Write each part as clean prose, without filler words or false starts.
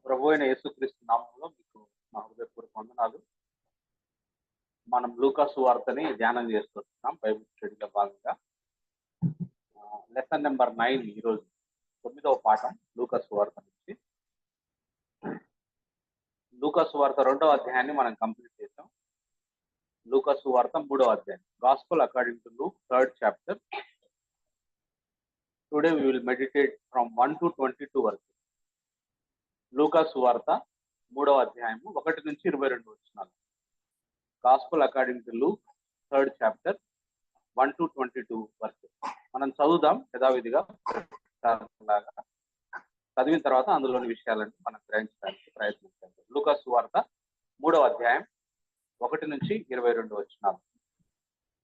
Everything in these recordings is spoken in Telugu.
ప్రభు అయిన యేసుక్రీస్తు నామంలో మీకు మా హృదయపూర్వక వందనాలు. మనం లూకా సువార్తని ధ్యానం చేస్తున్నాం బైబిల్ స్టడీలో భాగంగా. లెసన్ నెంబర్ 9 ఈరోజు 9వ పాఠం లూకా సువార్త నుంచి. లూకా సువార్త 2వ అధ్యాయాన్ని మనం కంప్లీట్ చేసాం. లూకా సువార్త 3వ అధ్యాయం, gospel according to Luke 3rd chapter. Today we will meditate from 1 to 22 వరకు. లూకా సువార్త 3వ అధ్యాయము 1 నుంచి 22 వచనాలు. Gospel according to Luke 3rd chapter 1 to 22 వరకు మనం చదువుదాం యథావిధిగా. చదివిన తర్వాత అందులోని విషయాలను మనం గ్రహించడానికి ప్రయత్నించాలి. లూకా సువార్త 3వ అధ్యాయం 1 నుంచి 22 వచనాలు.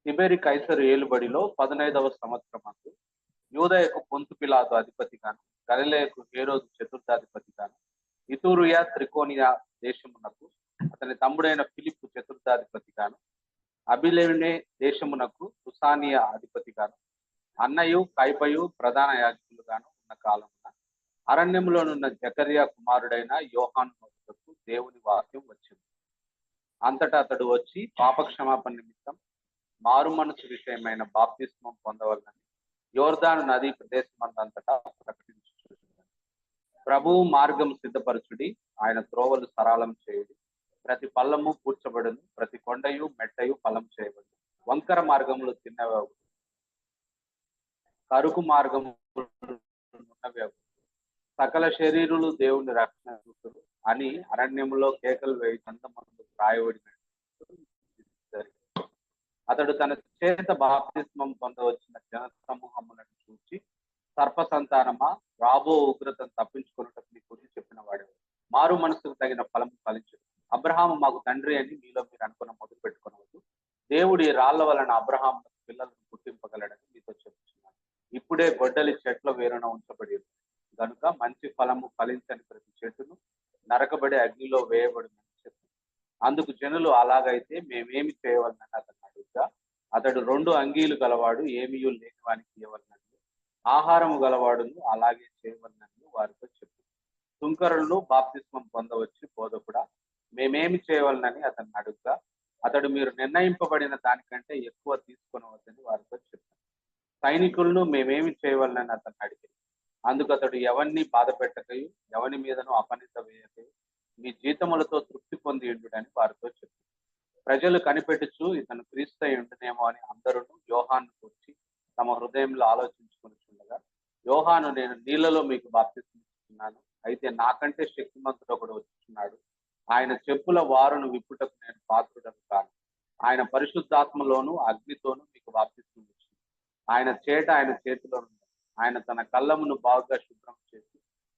తిబెరి కైసరు ఏలుబడిలో 15వ సంవత్సరమందు యూదయకు పొంతు పిలాతు అధిపతిగాను, గలిలయకు హేరోదు చతుర్థాధిపతిగాను, ఇతూరియా త్రికోనియా దేశమునకు అతని తమ్ముడైన ఫిలిప్పు చతుర్థాధిపతిగాను, అబిలేనే దేశమునకు తుసానియా అధిపతిగాను, అన్నయు కైపయు ప్రధాన యాజకులుగాను ఉన్న కాలమున అరణ్యములోనున్న జకర్యా కుమారుడైన యోహాను నోటికి దేవుని వాక్యం వచ్చింది. అంతటా అతడు వచ్చి పాపక్షమాపణ నిమిత్తం మారు మనసు విషయమైన బాప్తిస్మం పొందవలనని యోర్దాను నదీ ప్రదేశమందంతటా ప్రకటించుచున్నాడు. ప్రభువు మార్గం సిద్ధపరచుడి, ఆయన త్రోవలు సరళం చేయుడి, ప్రతి పల్లము పూడ్చబడును, ప్రతి కొండయు మెట్టయు ఫలం చేయబడు, వంకర మార్గములు తిన్నవి, కరుకు మార్గము ఉన్నవి, సకల శరీరులు దేవుని రక్షణ చూతులు అని అరణ్యములో కేకలు వేయి చందమందు రాయబడిన అతడు తన చేత బాప్తిస్మం పొందవచ్చిన జన సమూహములను చూచి, సర్ప సంతానమా, రాబో ఉగ్రతను తప్పించుకున్నట్టు నీ గురించి చెప్పిన వాడు మారు మనసుకు తగిన ఫలం ఫలించు. అబ్రహాము మాకు తండ్రి అని మీలో మీరు అనుకున్న మొదలు పెట్టుకునవద్దు. దేవుడి రాళ్ల వలన అబ్రహాము పిల్లలను పుట్టింపగలడని మీతో చెప్తున్నాను. ఇప్పుడే గొడ్డలి చెట్ల వేరున ఉంచబడి కనుక మంచి ఫలము ఫలించని ప్రతి చెట్టును నరకబడి అగ్నిలో వేయబడిందని చెప్పారు. అందుకు జనులు, అలాగైతే మేమేమి చేయవలనని అతను అడుగుగా, అతడు 2 అంగీలు గలవాడు ఏమీయూ లేని వానికి ఇవ్వవలనని, ఆహారము గలవాడును అలాగే చేయవలనని వారితో చెప్పారు. సుంకరులను బాప్తిస్మం పొందవచ్చు బోధకుడా, మేమేమి చేయవలనని అతను అడుగుగా, అతడు మీరు నిర్ణయింపబడిన దానికంటే ఎక్కువ తీసుకొనవద్దని వారితో చెప్పారు. సైనికులను మేమేమి చేయవలనని అతను అడిగారు. అందుకు అతడు, ఎవరిని బాధ పెట్టకయు ఎవరి మీదను అపనింద వేయకయు మీ జీతములతో తృప్తి పొంది ఉండుడని వారితో చెప్పారు. ప్రజలు కనిపెట్టుచు ఇతను క్రీస్తు ఉండునేమో అని అందరూ యోహాను గురించి తమ హృదయంలో ఆలోచించుకుంటుండగా, యోహాను, నేను నీళ్లలో మీకు బాప్తిస్మం ఇస్తున్నాను, అయితే నాకంటే శక్తిమంతుడు ఒకడు వచ్చుచున్నాడు, ఆయన చెప్పుల వారును విప్పుటకు నేను పాత్రుడను కాను. ఆయన పరిశుద్ధాత్మలోను అగ్నితోనూ మీకు బాప్తిస్మం ఇచ్చింది. ఆయన చేట ఆయన చేతిలో ఉంది. ఆయన తన కళ్ళమును బాగా శుభ్రం చేసి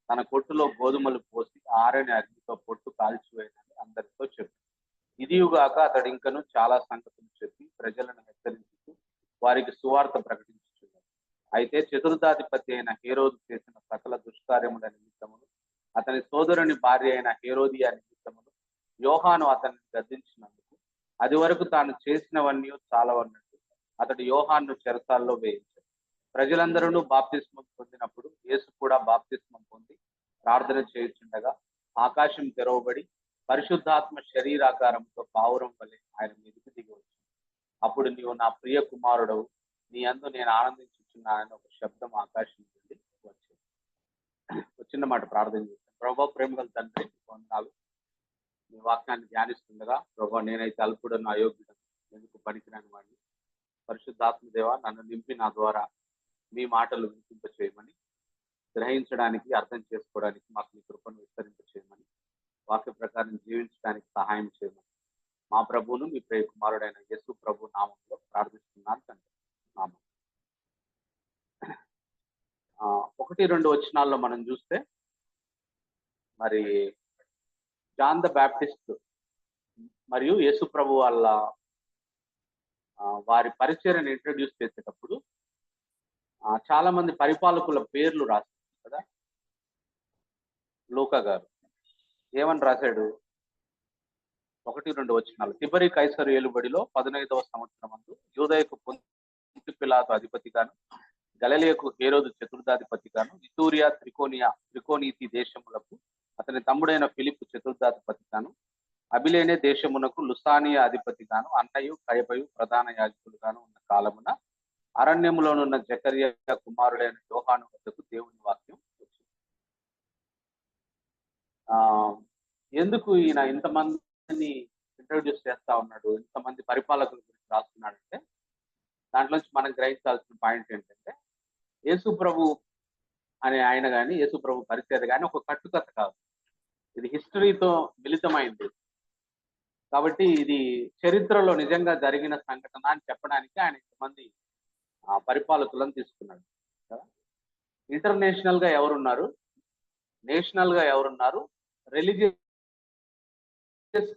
తన కొట్టులో గోధుమలు పోసి ఆరని అగ్నితో పొట్టు కాల్చివేయనని అందరితో చెప్పారు. ఇదియుగాక అతడు ఇంకను చాలా సంగతులు చెప్పి ప్రజలను హెచ్చరించుతూ వారికి సువార్త ప్రకటించుచున్నాడు. అయితే చతుర్థాధిపతి అయిన హేరోదు చేసిన సకల దుష్కార్యముల నిమిత్తమును అతని సోదరుని భార్య అయిన హేరోదియా నిమిత్తమును యోహాను అతన్ని గద్దించినందుకు అది వరకు తాను చేసినవన్నీ చాలవన్నట్టు అతడు యోహాను చెరసాల్లో వేయించాడు. ప్రజలందరూ బాప్తిస్మం పొందినప్పుడు యేసు కూడా బాప్తిస్మం పొంది ప్రార్థన చేయుచుండగా ఆకాశం తెరవబడి పరిశుద్ధాత్మ శరీరాకారంతో పావురం వలె ఆయన మీదకి దిగి వచ్చింది. అప్పుడు, నీవు నా ప్రియ కుమారుడవు, నీ యందు నేను ఆనందించుచున్నానని ఒక శబ్దం ఆకాశం నుండి వచ్చింది. వచ్చిన మాట ప్రార్థన చేస్తాను. ప్రభా, ప్రేమగల తండ్రి, వందనాలు. నీ వాక్యాన్ని ధ్యానిస్తుండగా ప్రభా, నేనైతే అల్పుడను, అయోగ్యుడను, ఎందుకు పనికిరాని వాడిని. పరిశుద్ధాత్మ దేవ, నన్ను నింపి నా ద్వారా మీ మాటలు వినిపింప చేయమని, గ్రహించడానికి, అర్థం చేసుకోవడానికి మాకు మీ కృపను విస్తరింప చేయమని, వాక్య ప్రకారం జీవించడానికి సహాయం చేయమని మా ప్రభువును మీ ప్రియ కుమారుడైన యేసు ప్రభు నామంలో ప్రార్థిస్తున్నాను తండ్రి. నామం 1-2 వచనాల్లో మనం చూస్తే, మరి జాన్ ద బ్యాప్టిస్ట్ మరియు యేసు ప్రభు వాళ్ళ వారి పరిచర్యను ఇంట్రడ్యూస్ చేసేటప్పుడు చాలా మంది పరిపాలకుల పేర్లు రాశారు కదా లూకా గారు. ఏమని రాశాడు? 1-2 వచనాలు. తిబెరి కైసరు ఏలుబడిలో 15వ సంవత్సరమందు యూదయకు పొంతు పిలాతు అధిపతిగాను, గలిలయకు హేరోదు చతుర్థాధిపతిగాను, ఇతూరియా త్రికోనీతి దేశములకు అతని తమ్ముడైన ఫిలిప్ చతుర్థాధిపతి గాను, అబిలేనే దేశమునకు లుసానియా అధిపతి గాను, అన్నయు కయబయు ప్రధాన యాజకులు గాను ఉన్న కాలమున అరణ్యములోనున్న జకర్యా కుమారుడైన యోహాను వద్దకు దేవుని వాక్యం వచ్చింది. ఎందుకు ఈయన ఇంతమందిని ఇంట్రొడ్యూస్ చేస్తా ఉన్నాడు, ఇంతమంది పరిపాలకుల గురించి రాస్తున్నాడంటే దాంట్లోంచి మనం గ్రహించాల్సిన పాయింట్ ఏంటంటే, యేసు ప్రభు అనే ఆయన కానీ, యేసు ప్రభు పరిచర్య కానీ ఒక కట్టుకథ కాదు. ఇది హిస్టరీతో మిళితమైంది. కాబట్టి ఇది చరిత్రలో నిజంగా జరిగిన సంఘటన అని చెప్పడానికి ఆయన ఇంతమంది పరిపాలకులను తీసుకున్నాడు కదా. ఇంటర్నేషనల్ గా ఎవరున్నారు, నేషనల్ గా ఎవరున్నారు, రిలీజియస్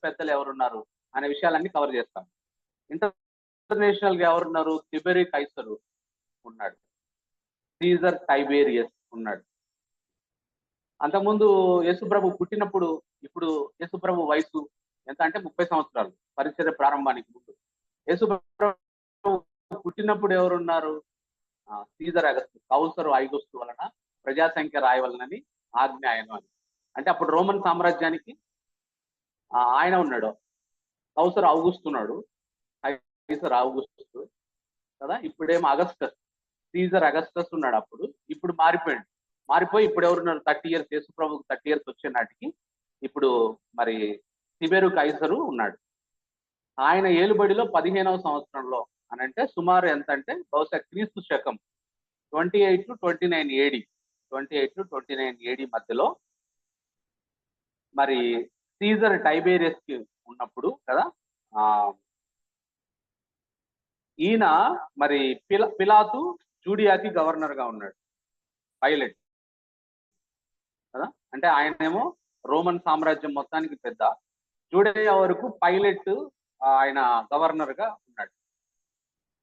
పెద్దలు ఎవరున్నారు అనే విషయాలన్నీ కవర్ చేస్తాం. ఇంటర్నేషనల్ గా ఎవరున్నారు, తిబెరి కైసరు ఉన్నాడు, సీజర్ టైబేరియస్ ఉన్నాడు. అంతకుముందు యేసుప్రభు పుట్టినప్పుడు, ఇప్పుడు యేసుప్రభు వయసు ఎంత అంటే 30 సంవత్సరాలు పరిచర్య ప్రారంభానికి ముందు. యేసుప్రభు పుట్టినప్పుడు ఎవరున్నారు, సీజర్ అగస్తు, కౌసరు ఐగుస్తు వలన ప్రజాసంఖ్య రాయవలనని ఆజ్ఞ ఆయన అని. అంటే అప్పుడు రోమన్ సామ్రాజ్యానికి ఆయన ఉన్నాడు, కౌసరు ఔగుస్తున్నాడు, కైసర్ ఔగుస్తు కదా. ఇప్పుడేమో అగస్టస్, సీజర్ అగస్టస్ ఉన్నాడు. అప్పుడు ఇప్పుడు మారిపోయి ఇప్పుడు ఎవరున్నారు, 30 years, యేసుప్రభుకు 30 years వచ్చే నాటికి ఇప్పుడు మరి తిబెరు కైసరు ఉన్నాడు. ఆయన ఏలుబడిలో 15వ సంవత్సరంలో అని అంటే సుమారు ఎంత అంటే బహుశా క్రీస్తు శకం 28 to 29 AD, 28 to 29 AD మధ్యలో మరి సీజర్ టైబేరియస్ కి ఉన్నప్పుడు కదా. ఈయన మరి పిలాతు జూడియాకి గవర్నర్ గా ఉన్నాడు, పైలట్ కదా. అంటే ఆయనేమో రోమన్ సామ్రాజ్యం మొత్తానికి పెద్ద, జూడియా వరకు పైలట్ ఆయన గవర్నర్ గా ఉన్నాడు.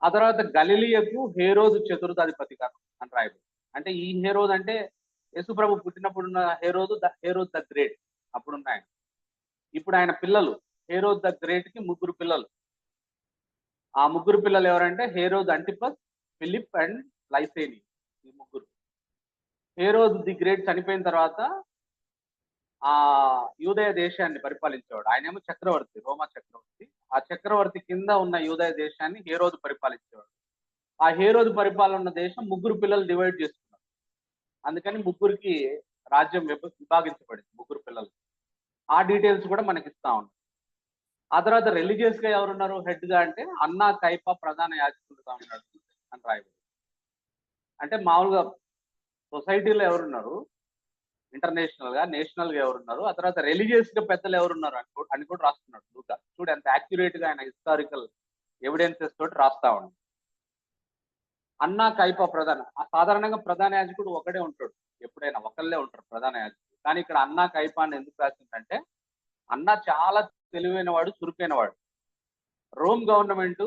ఆ తర్వాత గలిలియకు హేరోదు చతుర్థాధిపతి గారు అని రాయబడి. అంటే ఈ హేరోద్ అంటే యేసుప్రభు పుట్టినప్పుడు ఉన్న హేరోద్ ద గ్రేట్ అప్పుడున్న ఆయన. ఇప్పుడు ఆయన పిల్లలు, హేరోద్ ద గ్రేట్ కి 3 పిల్లలు. ఆ 3 పిల్లలు ఎవరంటే హేరోద్ అంటిపస్, ఫిలిప్ అండ్ లైసేని. ఈ 3. హేరోద్ ది గ్రేట్ చనిపోయిన తర్వాత ఆ యూదయ దేశాన్ని పరిపాలించేవాడు. ఆయనేమో చక్రవర్తి, రోమా చక్రవర్తి. ఆ చక్రవర్తి కింద ఉన్న యూదయ దేశాన్ని హేరోదు పరిపాలించేవాడు. ఆ హేరోదు పరిపాలన ఉన్న దేశం 3 పిల్లలు డివైడ్ చేసుకున్నారు. అందుకని 3కి రాజ్యం విభాగించబడింది, 3 పిల్లలు. ఆ డీటెయిల్స్ కూడా మనకి ఇస్తా ఉన్నారు. ఆ తర్వాత రిలీజియస్ గా ఎవరున్నారు హెడ్ గా అంటే అన్నా కైపా ప్రధాన యాజకులుగా ఉన్నాడు అని రాయబడి. అంటే మామూలుగా సొసైటీలో ఎవరున్నారు, ఇంటర్నేషనల్ గా, నేషనల్ గా ఎవరున్నారు, ఆ తర్వాత రిలీజియస్ గా పెద్దలు ఎవరున్నారు అని కూడా రాస్తున్నాడు లూకా. చూడు ఎంత యాక్యురేట్ గా ఆయన హిస్టారికల్ ఎవిడెన్సెస్ తోటి రాస్తా ఉన్నాడు. అన్నా కైపా సాధారణంగా ప్రధాన యాజకుడు ఒకడే ఉంటాడు, ఎప్పుడైనా ఒకళ్ళే ఉంటారు ప్రధాన యాజకుడు. కానీ ఇక్కడ అన్నా కైపా అని ఎందుకు రాసిందంటే, అన్నా చాలా తెలివైన వాడు, చురుకైన వాడు. రోమ్ గవర్నమెంట్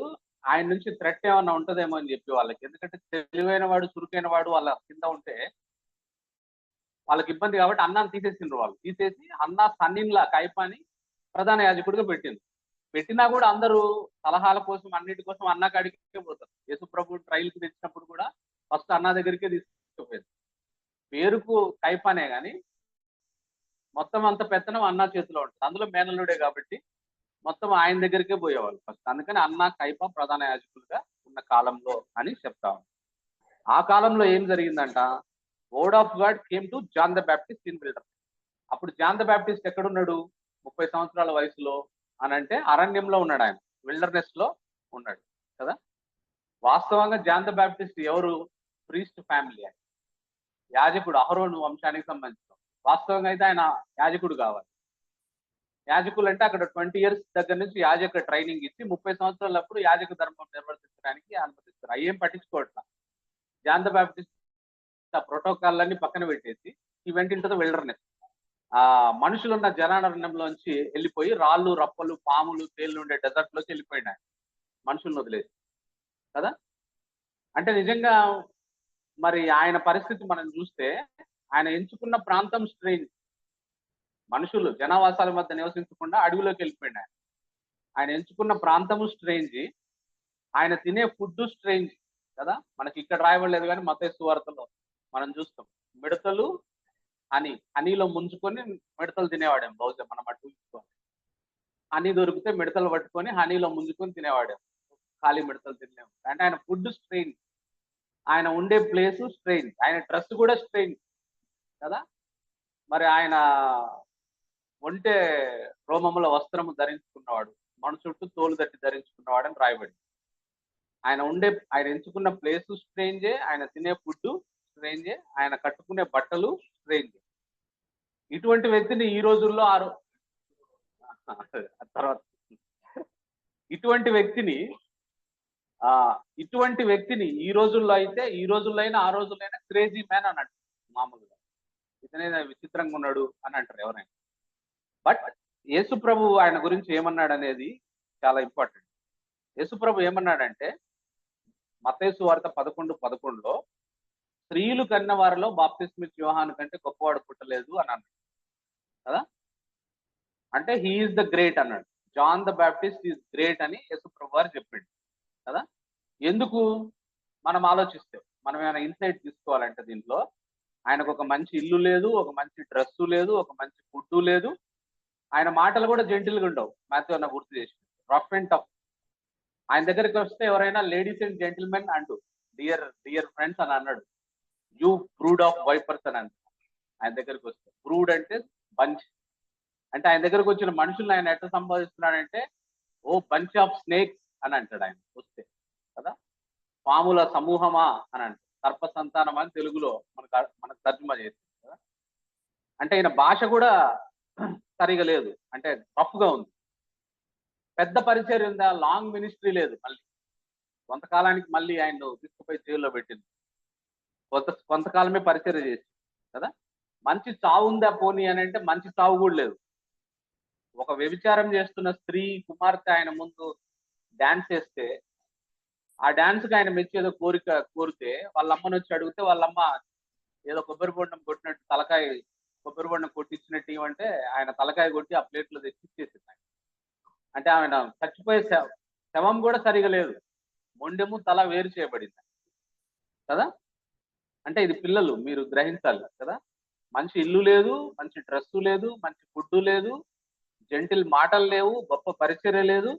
ఆయన నుంచి థ్రెట్ ఏమన్నా ఉంటుందేమో అని చెప్పి వాళ్ళకి, ఎందుకంటే తెలివైన వాడు, చురుకైన వాడు వాళ్ళ కింద ఉంటే వాళ్ళకి ఇబ్బంది కాబట్టి అన్నాన్ని తీసేసిండ్రు. వాళ్ళు తీసేసి అన్నా సన్నిన్లా కైపాని ప్రధాన యాజకుడిగా పెట్టినా కూడా అందరూ సలహాల కోసం, అన్నిటి కోసం అన్నా కాడికే పోతారు. యేసుప్రభు ట్రైల్కి తెచ్చినప్పుడు కూడా ఫస్ట్ అన్నా దగ్గరికే తీసుకుపోయేది. పేరుకు కైపానే కానీ మొత్తం అంత పెత్తనం అన్నా చేతిలో ఉంటుంది. అందులో మేనల్లుడే కాబట్టి మొత్తం ఆయన దగ్గరికే పోయేవాళ్ళు ఫస్ట్. అందుకని అన్నా కైపా ప్రధాన యాజకులుగా ఉన్న కాలంలో అని చెప్తా ఉన్నాం. ఆ కాలంలో ఏం జరిగిందంట, word of God came to John the Baptist in wilderness. అప్పుడు జాన్ ద బ్యాప్టిస్ట్ ఎక్కడున్నాడు 30 సంవత్సరాల వయసులో అని అంటే అరణ్యంలో ఉన్నాడు, ఆయన విల్డర్నెస్ లో ఉన్నాడు కదా. వాస్తవంగా జాన్ ద బ్యాప్టిస్ట్ ఎవరు, ప్రీస్ట్ ఫ్యామిలీ, ఆయన యాజకుడు, అహరోను వంశానికి సంబంధించిన. వాస్తవంగా అయితే ఆయన యాజకుడు కావాలి. యాజకులు అంటే అక్కడ 20 years దగ్గర నుంచి యాజక ట్రైనింగ్ ఇచ్చి 30 సంవత్సరాలప్పుడు యాజక ధర్మం నిర్వర్తించడానికి అనుమతిస్తారు. అయ్యేం పట్టించుకోవట్లా. జాన్ ద బ్యాప్టిస్ట్ ఆ ప్రోటోకాల్ అన్ని పక్కన పెట్టేసి ఈ వెంట ఇంటది విల్డర్నెస్. ఆ మనుషులున్న జనారణ్యంలోంచి వెళ్ళిపోయి రాళ్ళు, రప్పలు, పాములు, తేళ్లు ఉండే డెజర్ట్ లోకి వెళ్ళిపోయినా మనుషులను వదిలేసి కదా. అంటే నిజంగా మరి ఆయన పరిస్థితి మనం చూస్తే, ఆయన ఎంచుకున్న ప్రాంతం స్ట్రేంజ్. మనుషులు జనావాసాల మధ్య నివసించకుండా అడవిలోకి వెళ్ళిపోయినా ఆయన ఎంచుకున్న ప్రాంతము స్ట్రేంజ్, ఆయన తినే ఫుడ్ స్ట్రేంజ్ కదా. మనకి ఇక్కడ రాయబడలేదు కానీ మత్తయి సువార్తలో మనం చూస్తాం, మిడతలు హనీలో ముంచుకొని మిడతలు తినేవాడేం బహుశా మనం అటు ఊహించుకోవాలి. హనీ దొరికితే మిడతలు పట్టుకొని హనీలో ముంచుకొని తినేవాడేం, ఖాళీ మిడతలు తినలేము. అంటే ఆయన ఫుడ్ స్ట్రెయిన్, ఆయన ఉండే ప్లేస్ స్ట్రెయిన్, ఆయన డ్రెస్ కూడా స్ట్రెయిన్ కదా. మరి ఆయన ఒంటే రోమముల వస్త్రము ధరించుకున్నవాడు, మన చుట్టూ తోలు దట్టి ధరించుకున్నవాడు అని రాయబడి. ఆయన ఎంచుకున్న ప్లేస్ స్ట్రేంజే, ఆయన తినే ఫుడ్ స్ట్రేంజే, ఆయన కట్టుకునే బట్టలు స్ట్రేంజే. ఇటువంటి వ్యక్తిని ఈ రోజుల్లో తర్వాత ఇటువంటి వ్యక్తిని ఈ రోజుల్లో అయినా ఆ రోజుల్లో అయినా క్రేజీ మ్యాన్ అని అంటారు మామూలుగా. ఇతనే విచిత్రంగా ఉన్నాడు అని అంటారు ఎవరైనా. బట్ యేసు ప్రభు ఆయన గురించి ఏమన్నాడు అనేది చాలా ఇంపార్టెంట్. యేసు ప్రభు ఏమన్నాడంటే మత్తయి సువార్త 11:11లో స్త్రీలు కన్న వారిలో బాప్తిస్మిచ్చు యోహాను కంటే గొప్పవాడు పుట్టలేదు అని అన్నాడు కదా. అంటే హీ ఈజ్ ద గ్రేట్ అన్నాడు. John the Baptist is great అని యేసు ప్రభు వారు చెప్పిండు కదా. ఎందుకు మనం ఆలోచిస్తే, మనం ఏమైనా ఇన్సైట్ తీసుకోవాలంటే దీంట్లో, ఆయనకు ఒక మంచి ఇల్లు లేదు, ఒక మంచి డ్రెస్సు లేదు, ఒక మంచి ఫుడ్ లేదు. ఆయన మాటలు కూడా జెంటిల్గా ఉండవు. మాథ్యూ అన్న గుర్తు చేసి, రఫ్ అండ్ టఫ్. ఆయన దగ్గరికి వస్తే ఎవరైనా లేడీస్ అండ్ జెంటిల్మెన్ అంటూ డియర్ ఫ్రెండ్స్ అని అన్నాడు. యూ బ్రూడ్ ఆఫ్ వైపర్స్ అని అంటారు ఆయన దగ్గరికి వస్తే. బ్రూడ్ అంటే బంచ్. అంటే ఆయన దగ్గరకు వచ్చిన మనుషులను ఆయన ఎట్లా సంబోధిస్తున్నాడంటే, ఓ బంచ్ ఆఫ్ స్నేక్స్ అని అంటాడు ఆయన వస్తే కదా. పాముల సమూహమా అని అంటాడు. సర్ప సంతానం అని తెలుగులో మనకు తర్జుమా చేస్తుంది కదా. అంటే ఈయన భాష కూడా సరిగా లేదు, అంటే రఫ్ గా ఉంది. పెద్ద పరిచయం ఉందా, లాంగ్ మినిస్ట్రీ లేదు. మళ్ళీ కొంతకాలానికి మళ్ళీ ఆయన తీసుకుపోయి జైల్లో పెట్టింది. కొంతకాలమే పరిచయం చేసి కదా. మంచి చావు ఉందా పోనీ అని అంటే మంచి చావు కూడా లేదు. ఒక వ్యభిచారం చేస్తున్న స్త్రీ కుమార్తె ఆయన ముందు డాన్స్ చేస్తే, ఆ డాన్స్ కి ఆయన మెచ్చి ఏదో కోరితే వాళ్ళ అమ్మని వచ్చి అడిగితే వాళ్ళమ్మ ఏదో కొబ్బరి బొండం కొట్టినట్టు కొబ్బరి బొండం కొట్టించినట్టు ఇవ్వంటే ఆయన తలకాయ కొట్టి ఆ ప్లేట్లో తెచ్చిచ్చేసింది. అంటే ఆయన చచ్చిపోయే శవం కూడా సరిగా లేదు, మొండెము తల వేరు చేయబడింది కదా. అంటే ఇది పిల్లలు మీరు గ్రహించాలి కదా. మంచి ఇల్లు లేదు, మంచి డ్రెస్సు లేదు, మంచి ఫుడ్ లేదు, జెంటిల్ మాటలు లేవు, గొప్ప పరిచర్య లేదు,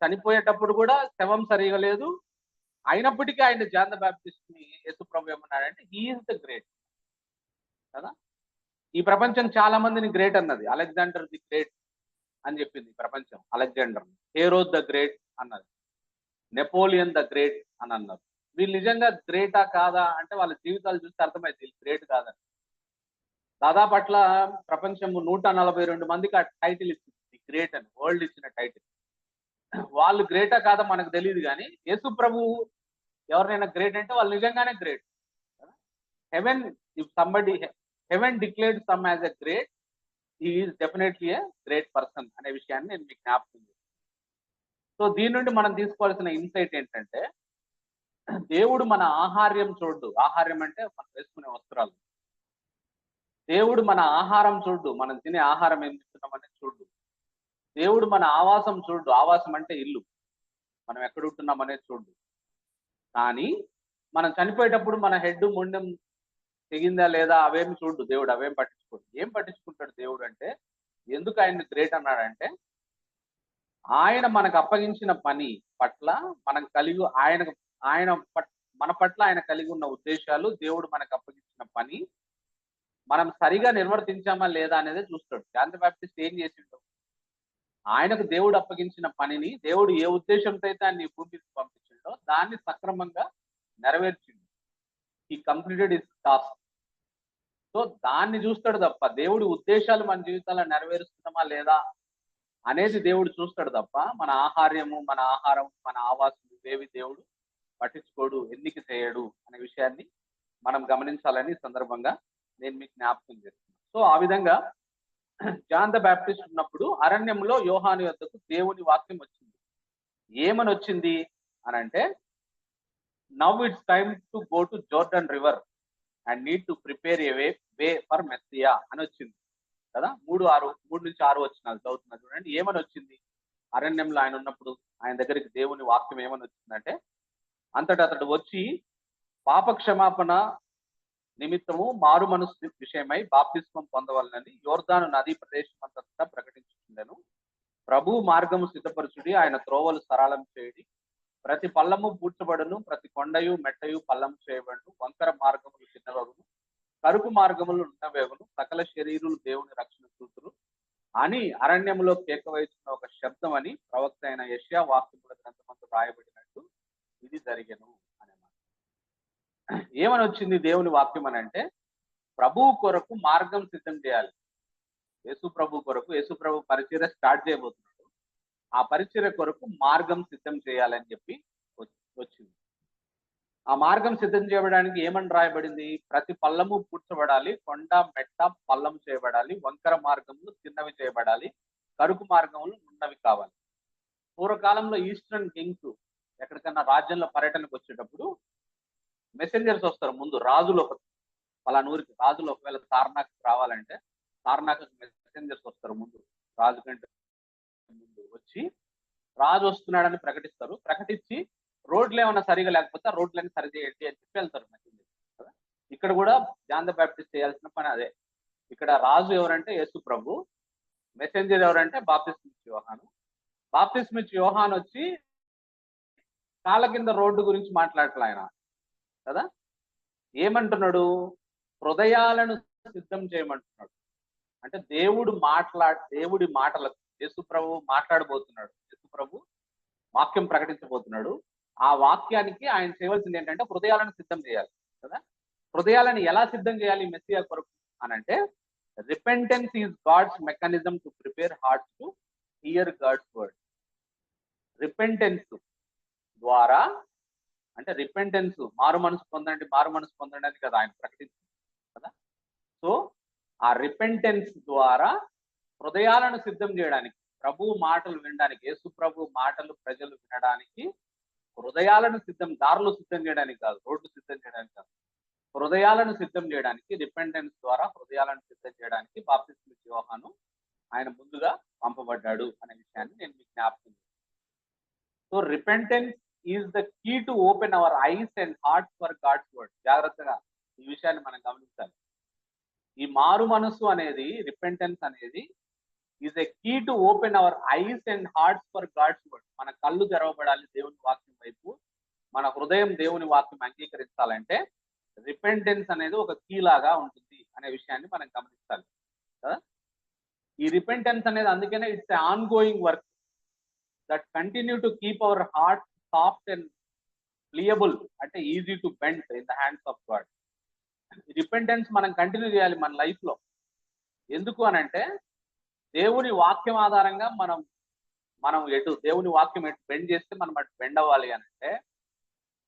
చనిపోయేటప్పుడు కూడా శవం సరిగా లేదు. అయినప్పటికీ ఆయన జాన్ ద బాప్టిస్ట్ ని యేసు ప్రభు ఏమన్నాడంటే హీ ఈజ్ ద గ్రేట్ కదా. ఈ ప్రపంచం చాలా మందిని గ్రేట్ అన్నది. అలెగ్జాండర్ ది గ్రేట్ అని చెప్పింది ప్రపంచం అలెగ్జాండర్. హేరోద్ ద గ్రేట్ అన్నది, నెపోలియన్ ద గ్రేట్ అని అన్నారు. వీళ్ళు నిజంగా గ్రేటా కాదా అంటే వాళ్ళ జీవితాలు చూస్తే అర్థమైంది వీళ్ళు గ్రేట్ కాదని. దాదాపు అట్లా ప్రపంచం 142 మందికి ఆ టైటిల్ ఇచ్చింది గ్రేట్ అని, వరల్డ్ ఇచ్చిన టైటిల్. వాళ్ళు గ్రేటా కాదా మనకు తెలియదు, కానీ యేసు ప్రభు ఎవరినైనా గ్రేట్ అంటే వాళ్ళు నిజంగానే great. Heaven declared some as a great, he is definitely a great person అనే విషయాన్ని నేను మీకు జ్ఞాపకం చేస్తాను. సో దీని నుండి మనం తీసుకోవాల్సిన ఇన్సైట్ ఏంటంటే, దేవుడు మన ఆహార్యం చూడు. ఆహార్యం అంటే మనం వేసుకునే వస్త్రాలు. దేవుడు మన ఆహారం చూడు, మనం తినే ఆహారం ఏం తింటున్నాం అనేది చూడు. దేవుడు మన ఆవాసం చూడు, ఆవాసం అంటే ఇల్లు, మనం ఎక్కడ ఉంటున్నాం అనేది చూడు. కానీ మనం చనిపోయేటప్పుడు మన హెడ్ మొండెం తెగిందా లేదా అవేమి చూడు దేవుడు, అవేం పట్టించుకోడు. ఏం పట్టించుకుంటాడు దేవుడు అంటే, ఎందుకు ఆయన గ్రేట్ అన్నాడంటే, ఆయన మనకు అప్పగించిన పని పట్ల మనం మన పట్ల ఆయన కలిగి ఉన్న ఉద్దేశాలు, దేవుడు మనకు అప్పగించిన పని మనం సరిగా నిర్వర్తించామా లేదా అనేది చూస్తాడు. జాన్ ద బాప్టిస్ట్ ఏం చేసిండు, ఆయనకు దేవుడు అప్పగించిన పనిని, దేవుడు ఏ ఉద్దేశంతో అయితే ఆయన భూమికి పంపించిండో దాన్ని సక్రమంగా నెరవేర్చిండు. ఈ కంప్లీటెడ్ ఇస్ టాస్క్. సో దాన్ని చూస్తాడు తప్ప దేవుడి ఉద్దేశాలు మన జీవితాల్లో నెరవేరుస్తున్నామా లేదా అనేది దేవుడు చూస్తాడు తప్ప మన ఆహారం, మన ఆవాసం ఇవేవి దేవుడు పట్టించుకోడు, ఎన్నిక చేయడు అనే విషయాన్ని మనం గమనించాలని సందర్భంగా నేను మీకు జ్ఞాపకం చేస్తున్నాను. సో ఆ విధంగా జాన్ ద బాప్టిస్ట్ ఉన్నప్పుడు అరణ్యంలో యోహాను యొద్దకు దేవుని వాక్యం వచ్చింది. ఏమని వచ్చింది అని అంటే, now it's time to go to Jordan river and need to prepare A way for Messiah అని వచ్చింది కదా. 3-6 వచనాలు చదువుతున్నారు చూడండి. ఏమని వచ్చింది అరణ్యంలో ఆయన ఉన్నప్పుడు ఆయన దగ్గరికి దేవుని వాక్యం ఏమని వచ్చిందంటే, అంతటా అతడు వచ్చి పాప క్షమాపణ నిమిత్తము మారు మనసు విషయమై బాప్తిస్మం పొందవలనని యోర్దాను నదీ ప్రదేశం అంతటా ప్రకటించుచుండెను. ప్రభు మార్గము సిద్ధపరచుడి, ఆయన త్రోవలు సరళం చేయడి. ప్రతి పల్లము పూడ్చబడును, ప్రతి కొండయు మెట్టయు పల్లం చేయబడును. వంకర మార్గములు చిన్నవగును, కరుకు మార్గములు ఉన్నవేగును. సకల శరీరులు దేవుని రక్షణ చూతురు అని అరణ్యములో కేక వేస్తున్న ఒక శబ్దం అని ప్రవక్త అయిన యెషయా వాక్యముల గ్రంథమందు రాయబడినట్టు ఇది జరిగెను అనే మాట. ఏమని వచ్చింది దేవుని వాక్యం అని అంటే, ప్రభువు కొరకు మార్గం సిద్ధం చేయాలి. యేసు ప్రభు కొరకు, యేసు ప్రభు పరిచర్య స్టార్ట్ చేయబోతున్నాడు. ఆ పరిచర్య కొరకు మార్గం సిద్ధం చేయాలని చెప్పి వచ్చింది. ఆ మార్గం సిద్ధం చేయడానికి ఏమని రాయబడింది? ప్రతి పల్లము పూడ్చబడాలి, కొండ మెట్ట పల్లం చేయబడాలి, వంకర మార్గములు చిన్నవి చేయబడాలి, కరుకు మార్గములు ఉన్నవి కావాలి. పూర్వకాలంలో ఈస్టర్న్ కింగ్స్ ఎక్కడికన్నా రాజ్యంలో పర్యటనకు వచ్చేటప్పుడు మెసెంజర్స్ వస్తారు. ముందు రాజులు పలానూరికి రాజులు ఒకవేళ సారనాథ్ రావాలంటే సారనాథ్ మెసెంజర్స్ వస్తారు. ముందు రాజు కంటే ముందు వచ్చి రాజు వస్తున్నాడని ప్రకటిస్తారు. ప్రకటించి రోడ్లు ఏమైనా సరిగా లేకపోతే ఆ రోడ్లన్నీ సరి చేయండి అని చెప్పి వెళ్తారు మెసెంజర్స్ కదా. ఇక్కడ కూడా జాన్ ద బ్యాప్టిస్ట్ చేయాల్సిన పని అదే. ఇక్కడ రాజు ఎవరంటే యేసు ప్రభు, మెసెంజర్ ఎవరంటే బాప్తిస్మిచ్చు యోహాను. బాప్తిస్మిచ్చు యోహాను వచ్చి కాళ్ళ కింద రోడ్డు గురించి మాట్లాడలే ఆయన కదా. ఏమంటున్నాడు? హృదయాలను సిద్ధం చేయమంటున్నాడు. అంటే దేవుడి మాటలకు యేసు ప్రభు మాట్లాడబోతున్నాడు. యేసు ప్రభు వాక్యం ప్రకటించబోతున్నాడు. ఆ వాక్యానికి ఆయన చేయవలసింది ఏంటంటే హృదయాలను సిద్ధం చేయాలి కదా. హృదయాలను ఎలా సిద్ధం చేయాలి మెస్సియా కొరకు అని అంటే, repentance is God's mechanism to prepare hearts to hear God's word. Repentance ద్వారా, అంటే రిపెంటెన్స్ మారు మనసు పొందండి, మారు మనసు పొందండి అని కదా ఆయన ప్రకటించింది కదా. సో ఆ రిపెంటెన్స్ ద్వారా హృదయాలను సిద్ధం చేయడానికి, ప్రభు మాటలు వినడానికి, యేసు ప్రభు మాటలు ప్రజలు వినడానికి హృదయాలను సిద్ధం, దారులు సిద్ధం చేయడానికి కాదు, రోడ్డు సిద్ధం చేయడానికి కాదు, హృదయాలను సిద్ధం చేయడానికి, రిపెంటెన్స్ ద్వారా హృదయాలను సిద్ధం చేయడానికి బాప్తిస్మిచ్చు యోహాను ఆయన ముందుగా పంపబడ్డాడు అనే విషయాన్ని నేను మీకు జ్ఞాపకం. So repentance is the key to open our eyes and hearts for God's word. జాగ్రత్తగా ఈ విషయాన్ని మనం గమనించాలి. ఈ మారు మనసు అనేది, రిపెంటెన్స్ అనేది is a key to open our eyes and hearts for God's word. మన కళ్ళు తెరవబడాలి దేవుని వాక్యం వైపు, మన హృదయం దేవుని వాక్యం అంగీకరించాలంటే రిపెంటెన్స్ అనేది ఒక కీ లాగా ఉంటుంది అనే విషయాన్ని మనం గమనించాలి కదా. ఈ రిపెంటెన్స్ అనేది అందుకనే it's a ongoing work that continue to keep our heart soft and pliable, అంటే easy to bend in the hands of God. Repentance మనం కంటిన్యూ చేయాలి మన లైఫ్ లో. ఎందుకు అని అంటే, దేవుని వాక్యం ఆధారంగా మనం ఎటు దేవుని వాక్యం ఎటు బెండ్ చేస్తే మనం అటు బెండ్ అవ్వాలి అని అంటే,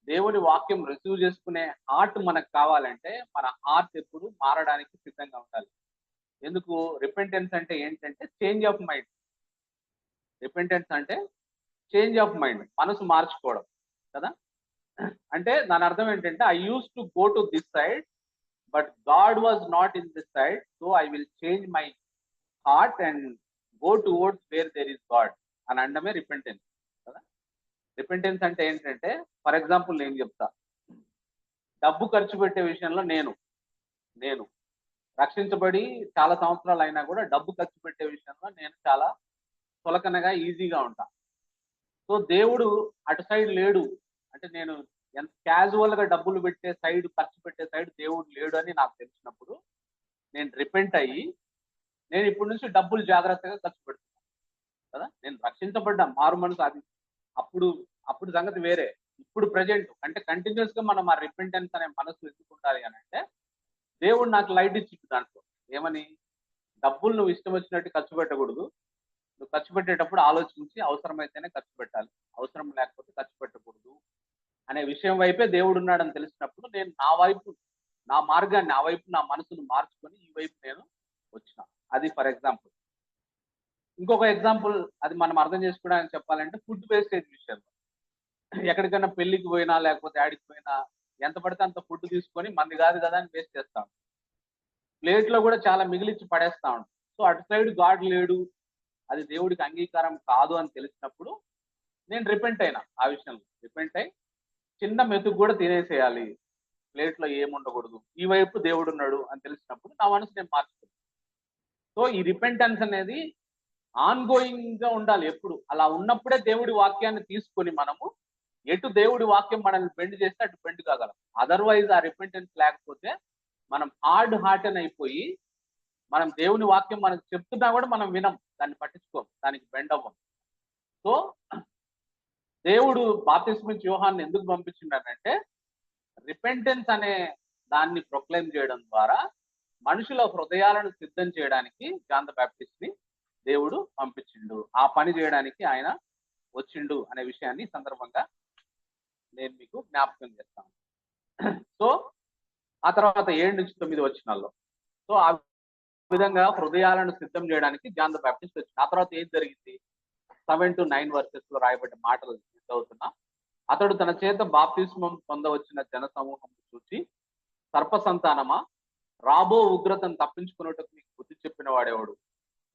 దేవుని వాక్యం రిసీవ్ చేసుకునే హార్ట్ మనకు కావాలంటే మన హార్ట్ ఎప్పుడు మారడానికి సిద్ధంగా ఉండాలి. ఎందుకు? రిపెంటెన్స్ అంటే ఏంటంటే చేంజ్ ఆఫ్ మైండ్. రిపెంటెన్స్ అంటే చేంజ్ ఆఫ్ మైండ్, మనసు మార్చుకోవడం కదా. అంటే దాని అర్థం ఏంటంటే, I use to go to this side but God was not in this side, so I will change my heart and go towards where there is God అని అనడమే రిపెంటెన్స్ కదా. రిపెంటెన్స్ అంటే ఏంటంటే, ఫర్ ఎగ్జాంపుల్ నేను చెప్తా, డబ్బు ఖర్చు పెట్టే విషయంలో నేను రక్షించబడి చాలా సంవత్సరాలు అయినా కూడా డబ్బు ఖర్చు పెట్టే విషయంలో నేను చాలా చులకనగా ఈజీగా ఉంటా. సో దేవుడు అటు సైడ్ లేడు, అంటే నేను ఎంత క్యాజువల్ గా డబ్బులు పెట్టే సైడ్, ఖర్చు పెట్టే సైడ్ దేవుడు లేడు అని నాకు తెలిసినప్పుడు నేను రిపెంట్ అయ్యి నేను ఇప్పటి నుంచి డబ్బులు జాగ్రత్తగా ఖర్చు పెడుతున్నాను కదా. నేను రక్షించబడ్డా, మారు మనసు అది అప్పుడు సంగతి వేరే. ఇప్పుడు ప్రజెంట్ అంటే కంటిన్యూస్ గా మనం ఆ రిపెంటెన్స్ అనే మనసు వెతుకుంటాలి అని అంటే, దేవుడు నాకు లైట్ ఇచ్చింది దాంట్లో. ఏమని? డబ్బులు నువ్వు ఇష్టం వచ్చినట్టు ఖర్చు పెట్టకూడదు, నువ్వు ఖర్చు పెట్టేటప్పుడు ఆలోచించి అవసరమైతేనే ఖర్చు పెట్టాలి, అవసరం లేకపోతే ఖర్చు పెట్టకూడదు అనే విషయం వైపే దేవుడు ఉన్నాడని తెలిసినప్పుడు నేను నా మార్గాన్ని, ఆ వైపు నా మనసును మార్చుకొని ఈ వైపు నేను వచ్చిన. అది ఫర్ ఎగ్జాంపుల్. ఇంకొక ఎగ్జాంపుల్ అది మనం అర్థం చేసుకోవడానికి చెప్పాలంటే, ఫుడ్ వేస్టేజ్ విషయంలో. ఎక్కడికైనా పెళ్లికి పోయినా లేకపోతే ఆడికి పోయినా ఎంత పడితే అంత ఫుడ్ తీసుకొని మంది కాదు కదా అని వేస్ట్ చేస్తాం. ప్లేట్ లో కూడా చాలా మిగిలిచ్చి పడేస్తా ఉంటాం. సో అటు సైడ్ గాడ్ లేడు, అది దేవుడికి అంగీకారం కాదు అని తెలిసినప్పుడు నేను రిపెంట్ అయినా. ఆ విషయంలో రిపెంట్ అయి చిన్న మెతుకు కూడా తినేసేయాలి, ప్లేట్లో ఏముండకూడదు, ఈ వైపు దేవుడు ఉన్నాడు అని తెలిసినప్పుడు నా మనసు నేను మార్చుకుంటాను. సో ఈ రిపెంటెన్స్ అనేది ఆన్ గోయింగ్ గా ఉండాలి ఎప్పుడు. అలా ఉన్నప్పుడే దేవుడి వాక్యాన్ని తీసుకొని మనము ఎటు దేవుడి వాక్యం మనల్ని బెండ్ చేస్తే అటు బెండ్ కాగలం. అదర్వైజ్ ఆ రిపెంటెన్స్ లేకపోతే మనం హార్డ్ హార్ట్ అని అయిపోయి, మనం దేవుని వాక్యం మనకు చెప్తున్నా కూడా మనం వినం, దాన్ని పట్టించుకోం, దానికి బెండ్ అవ్వం. సో దేవుడు బాప్తిస్మిచ్చి యోహాన్ని ఎందుకు పంపించిండారంటే రిపెంటెన్స్ అనే దాన్ని ప్రొక్లైమ్ చేయడం ద్వారా మనుషుల హృదయాలను సిద్ధం చేయడానికి జాన్ ద బ్యాప్టిస్ట్ ని దేవుడు పంపించిండు. ఆ పని చేయడానికి ఆయన వచ్చిండు అనే విషయాన్ని ఈ సందర్భంగా నేను మీకు జ్ఞాపకం చేస్తాను. సో ఆ తర్వాత 7-9 వచనాల్లో సో ఆ విధంగా హృదయాలను సిద్ధం చేయడానికి జాన్ ద బ్యాప్టిస్ట్ వచ్చింది. ఆ తర్వాత ఏం జరిగింది? 7-9 వర్సెస్ లో రాయబడ్డ మాటలు చదువుతున్నా. అతడు తన చేత బాప్తిస్మం పొందవచ్చిన జన సమూహం చూసి, సర్ప సంతానమా, రాబో ఉగ్రతను తప్పించుకున్నట్టు మీకు బుద్ధి చెప్పిన వాడేవాడు,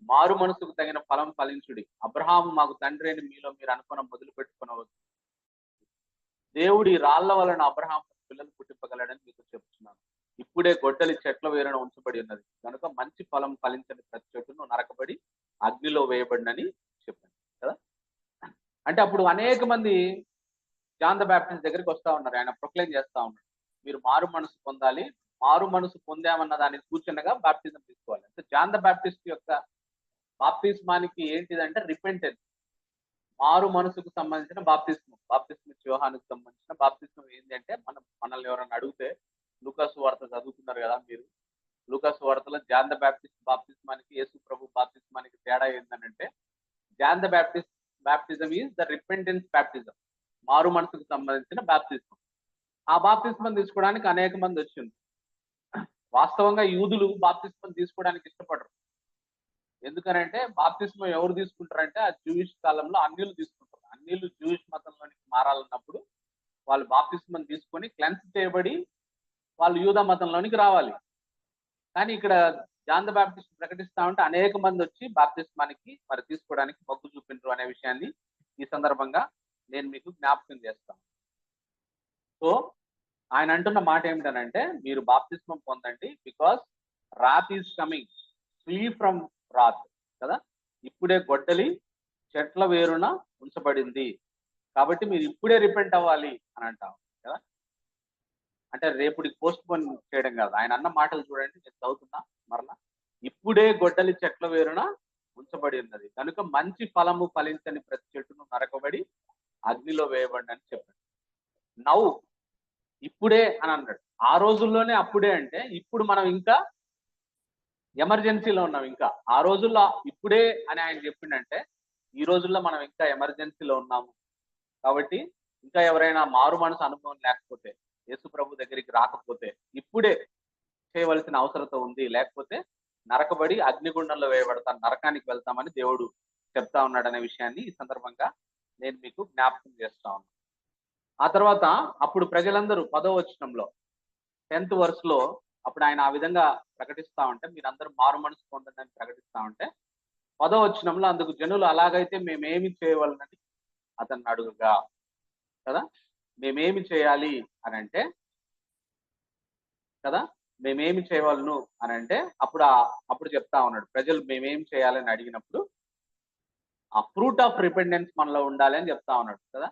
మారు మనసుకు తగిన ఫలం ఫలించుడి. అబ్రహాము మాకు తండ్రి అని మీలో మీరు అనుకున్న మొదలు పెట్టుకునవచ్చు. దేవుడి రాళ్ల వలన అబ్రహాం పిల్లలు పుట్టింపగలడని మీకు చెప్తున్నాను. ఇప్పుడే గొడ్డలి చెట్ల వేరున ఉంచబడి ఉన్నది కనుక మంచి ఫలం ఫలించని ప్రతి చెట్టును నరకబడి అగ్నిలో వేయబడినని చెప్పాను కదా. అంటే అప్పుడు అనేక మంది జాన్ ద బ్యాప్టిస్ట్ దగ్గరికి వస్తా ఉన్నారు. ఆయన ప్రొక్లైమ్ చేస్తా ఉన్నాడు, మీరు మారు మనసు పొందాలి, మారు మనసు పొందామన్న దానికి సూచనగా బాప్టిజం తీసుకోవాలి. అంటే జాన్ ద బ్యాప్టిస్ట్ యొక్క బాప్తిస్మానికి ఏంటిదంటే రిపెంటెన్స్, మారు మనసుకు సంబంధించిన బాప్తిస్మం. బాప్తిస్మిచ్చి యోహానుకు సంబంధించిన బాప్తిస్మం ఏంటి అంటే, మనల్ని ఎవరైనా అడిగితే లూకాసు వార్త చదువుతున్నారు కదా మీరు, లూకాసు వార్తలో జాన్ ద బ్యాప్టిస్ట్ బాప్తిస్మానికి యేసు ప్రభు బాప్తిస్మానికి తేడా ఏంటంటే, John the baptism is the repentance baptism, మారు మనసుకు సంబంధించిన బాప్తిస్మం. ఆ బాప్తిస్మం తీసుకోవడానికి అనేక మంది వచ్చింది. వాస్తవంగా యూదులు బాప్తిస్మం తీసుకోవడానికి ఇష్టపడరు. ఎందుకనంటే బాప్తిస్మం ఎవరు తీసుకుంటారంటే ఆ జూయిష్ కాలంలో అన్యులు తీసుకుంటారు. అన్యులు జూయిష్ మతంలోనికి మారాలన్నప్పుడు వాళ్ళు బాప్తిస్మం తీసుకొని క్లెన్స్ చేయబడి వాళ్ళు యూదా మతంలోనికి రావాలి. కానీ ఇక్కడ జాన్ ద బ్యాప్టిస్ట్ ప్రకటిస్తా ఉంటే అనేక మంది వచ్చి బాప్తిస్మానికి మరి తీసుకోవడానికి మొగ్గు చూపించరు అనే విషయాన్ని ఈ సందర్భంగా నేను మీకు జ్ఞాపకం చేస్తాను. సో ఆయన అంటున్న మాట ఏమిటనంటే, మీరు బాప్తిస్మం పొందండి, because wrath is coming, flee from wrath కదా. ఇప్పుడే గొడ్డలి చెట్ల వేరున ఉంచబడింది కాబట్టి మీరు ఇప్పుడే రిపెంట్ అవ్వాలి అని అంటాం కదా. అంటే రేపుడికి పోస్ట్ పోన్ చేయడం కాదు. ఆయన అన్న మాటలు చూడండి, నేను చదువుతున్నా మరలా. ఇప్పుడే గొడ్డలి చెట్ల వేరున ఉంచబడి ఉన్నది కనుక మంచి ఫలము ఫలించని ప్రతి చెట్టును నరకబడి అగ్నిలో వేయబడి అని చెప్పాడు. నౌ ఇప్పుడే అని అన్నాడు. ఆ రోజుల్లోనే అప్పుడే అంటే ఇప్పుడు మనం ఇంకా ఎమర్జెన్సీలో ఉన్నాం. ఇంకా ఆ రోజుల్లో ఇప్పుడే అని ఆయన చెప్పిండంటే ఈ రోజుల్లో మనం ఇంకా ఎమర్జెన్సీలో ఉన్నాము. కాబట్టి ఇంకా ఎవరైనా మారు మనసు అనుభవం లేకపోతే, యేసు ప్రభు దగ్గరికి రాకపోతే ఇప్పుడే చేయవలసిన అవసరత ఉంది, లేకపోతే నరకబడి అగ్నిగుండంలో వేయబడతాను, నరకానికి వెళ్తామని దేవుడు చెప్తా ఉన్నాడు అనే విషయాన్ని ఈ సందర్భంగా నేను మీకు జ్ఞాపకం చేస్తా ఉన్నాను. ఆ తర్వాత అప్పుడు ప్రజలందరూ 10వ వచనంలో 10th verse లో అప్పుడు ఆయన ఆ విధంగా ప్రకటిస్తా ఉంటే, మీరందరూ మారు మనసు పొందండి అని ప్రకటిస్తా ఉంటే 10వ వచనంలో అందుకు జనులు అలాగైతే మేమేమి చేయవలనని అతన్ని అడుగుగా కదా. మేమేమి చేయాలి అని అంటే కదా, మేమేమి చేయవలను అని అంటే అప్పుడు చెప్తా ఉన్నాడు, ప్రజలు మేమేం చేయాలని అడిగినప్పుడు ఆ ఫ్రూట్ ఆఫ్ రిపెండెన్స్ మనలో ఉండాలి అని చెప్తా ఉన్నాడు కదా.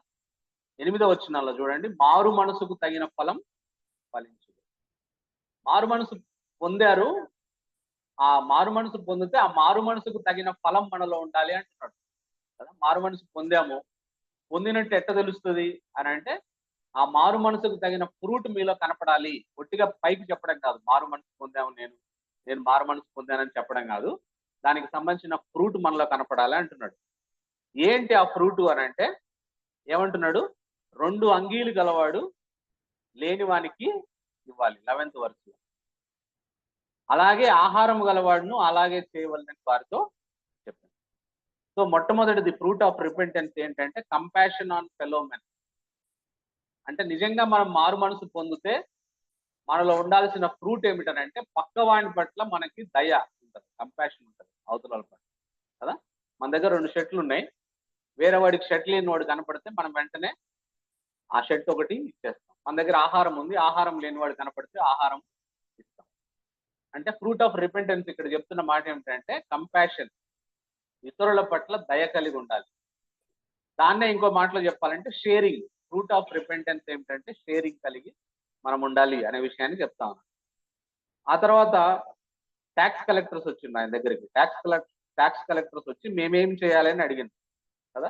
8వ వచనంలో చూడండి, మారు మనసుకు తగిన ఫలం ఫలించు. మారు మనసు పొందారు, ఆ మారు మనసు పొందితే ఆ మారు మనసుకు తగిన ఫలం మనలో ఉండాలి అంటున్నాడు కదా. మారు మనసు పొందాము, పొందినట్టు ఎట్ట తెలుస్తుంది అని అంటే, ఆ మారు మనసుకు తగిన ఫ్రూట్ మీలో కనపడాలి. ఒట్టిగా పైకి చెప్పడం కాదు, మారు మనసు పొందాము నేను మారు మనసు పొందానని చెప్పడం కాదు, దానికి సంబంధించిన ఫ్రూట్ మనలో కనపడాలి అంటున్నాడు. ఏంటి ఆ ఫ్రూట్ అని అంటే ఏమంటున్నాడు, 2 అంగీలు గలవాడు లేని వానికి ఇవ్వాలి 11th verse. అలాగే ఆహారం గలవాడును అలాగే చేయవలనని వారితో చెప్పాను. సో మొట్టమొదటిది ఫ్రూట్ ఆఫ్ రిపెంటెన్స్ ఏంటంటే కంపాషన్ ఆన్ ఫెలో మెన్. అంటే నిజంగా మనం మారు మనసు పొందితే మనలో ఉండాల్సిన ఫ్రూట్ ఏమిటనంటే పక్కవాని పట్ల మనకి దయ ఉంటుంది, కంపాషన్ ఉంటుంది అవతల పట్ల కదా. మన దగ్గర 2 షర్ట్లు ఉన్నాయి, వేరే వాడికి షర్ట్ లేని వాడు కనపడితే మనం వెంటనే ఆ షర్ట్ ఒకటి ఇచ్చేస్తాం మన దగ్గర ఆహారం ఉంది, ఆహారం లేనివాడు కనపడితే ఆహారం ఇస్తాం. అంటే ఫ్రూట్ ఆఫ్ రిపెంటెన్స్ ఇక్కడ చెప్తున్న మాట ఏమిటంటే కంపాషన్, ఇతరుల పట్ల దయ కలిగి ఉండాలి. దాన్నే ఇంకో మాటలో చెప్పాలంటే షేరింగ్. ఫ్రూట్ ఆఫ్ రిపెంటెన్స్ ఏమిటంటే షేరింగ్ కలిగి మనం ఉండాలి అనే విషయాన్ని చెప్తా ఉన్నాం. ఆ తర్వాత ట్యాక్స్ కలెక్టర్స్ వచ్చింది ఆయన దగ్గరికి. ట్యాక్స్ కలెక్టర్స్ వచ్చి మేమేం చేయాలని అడిగింది కదా.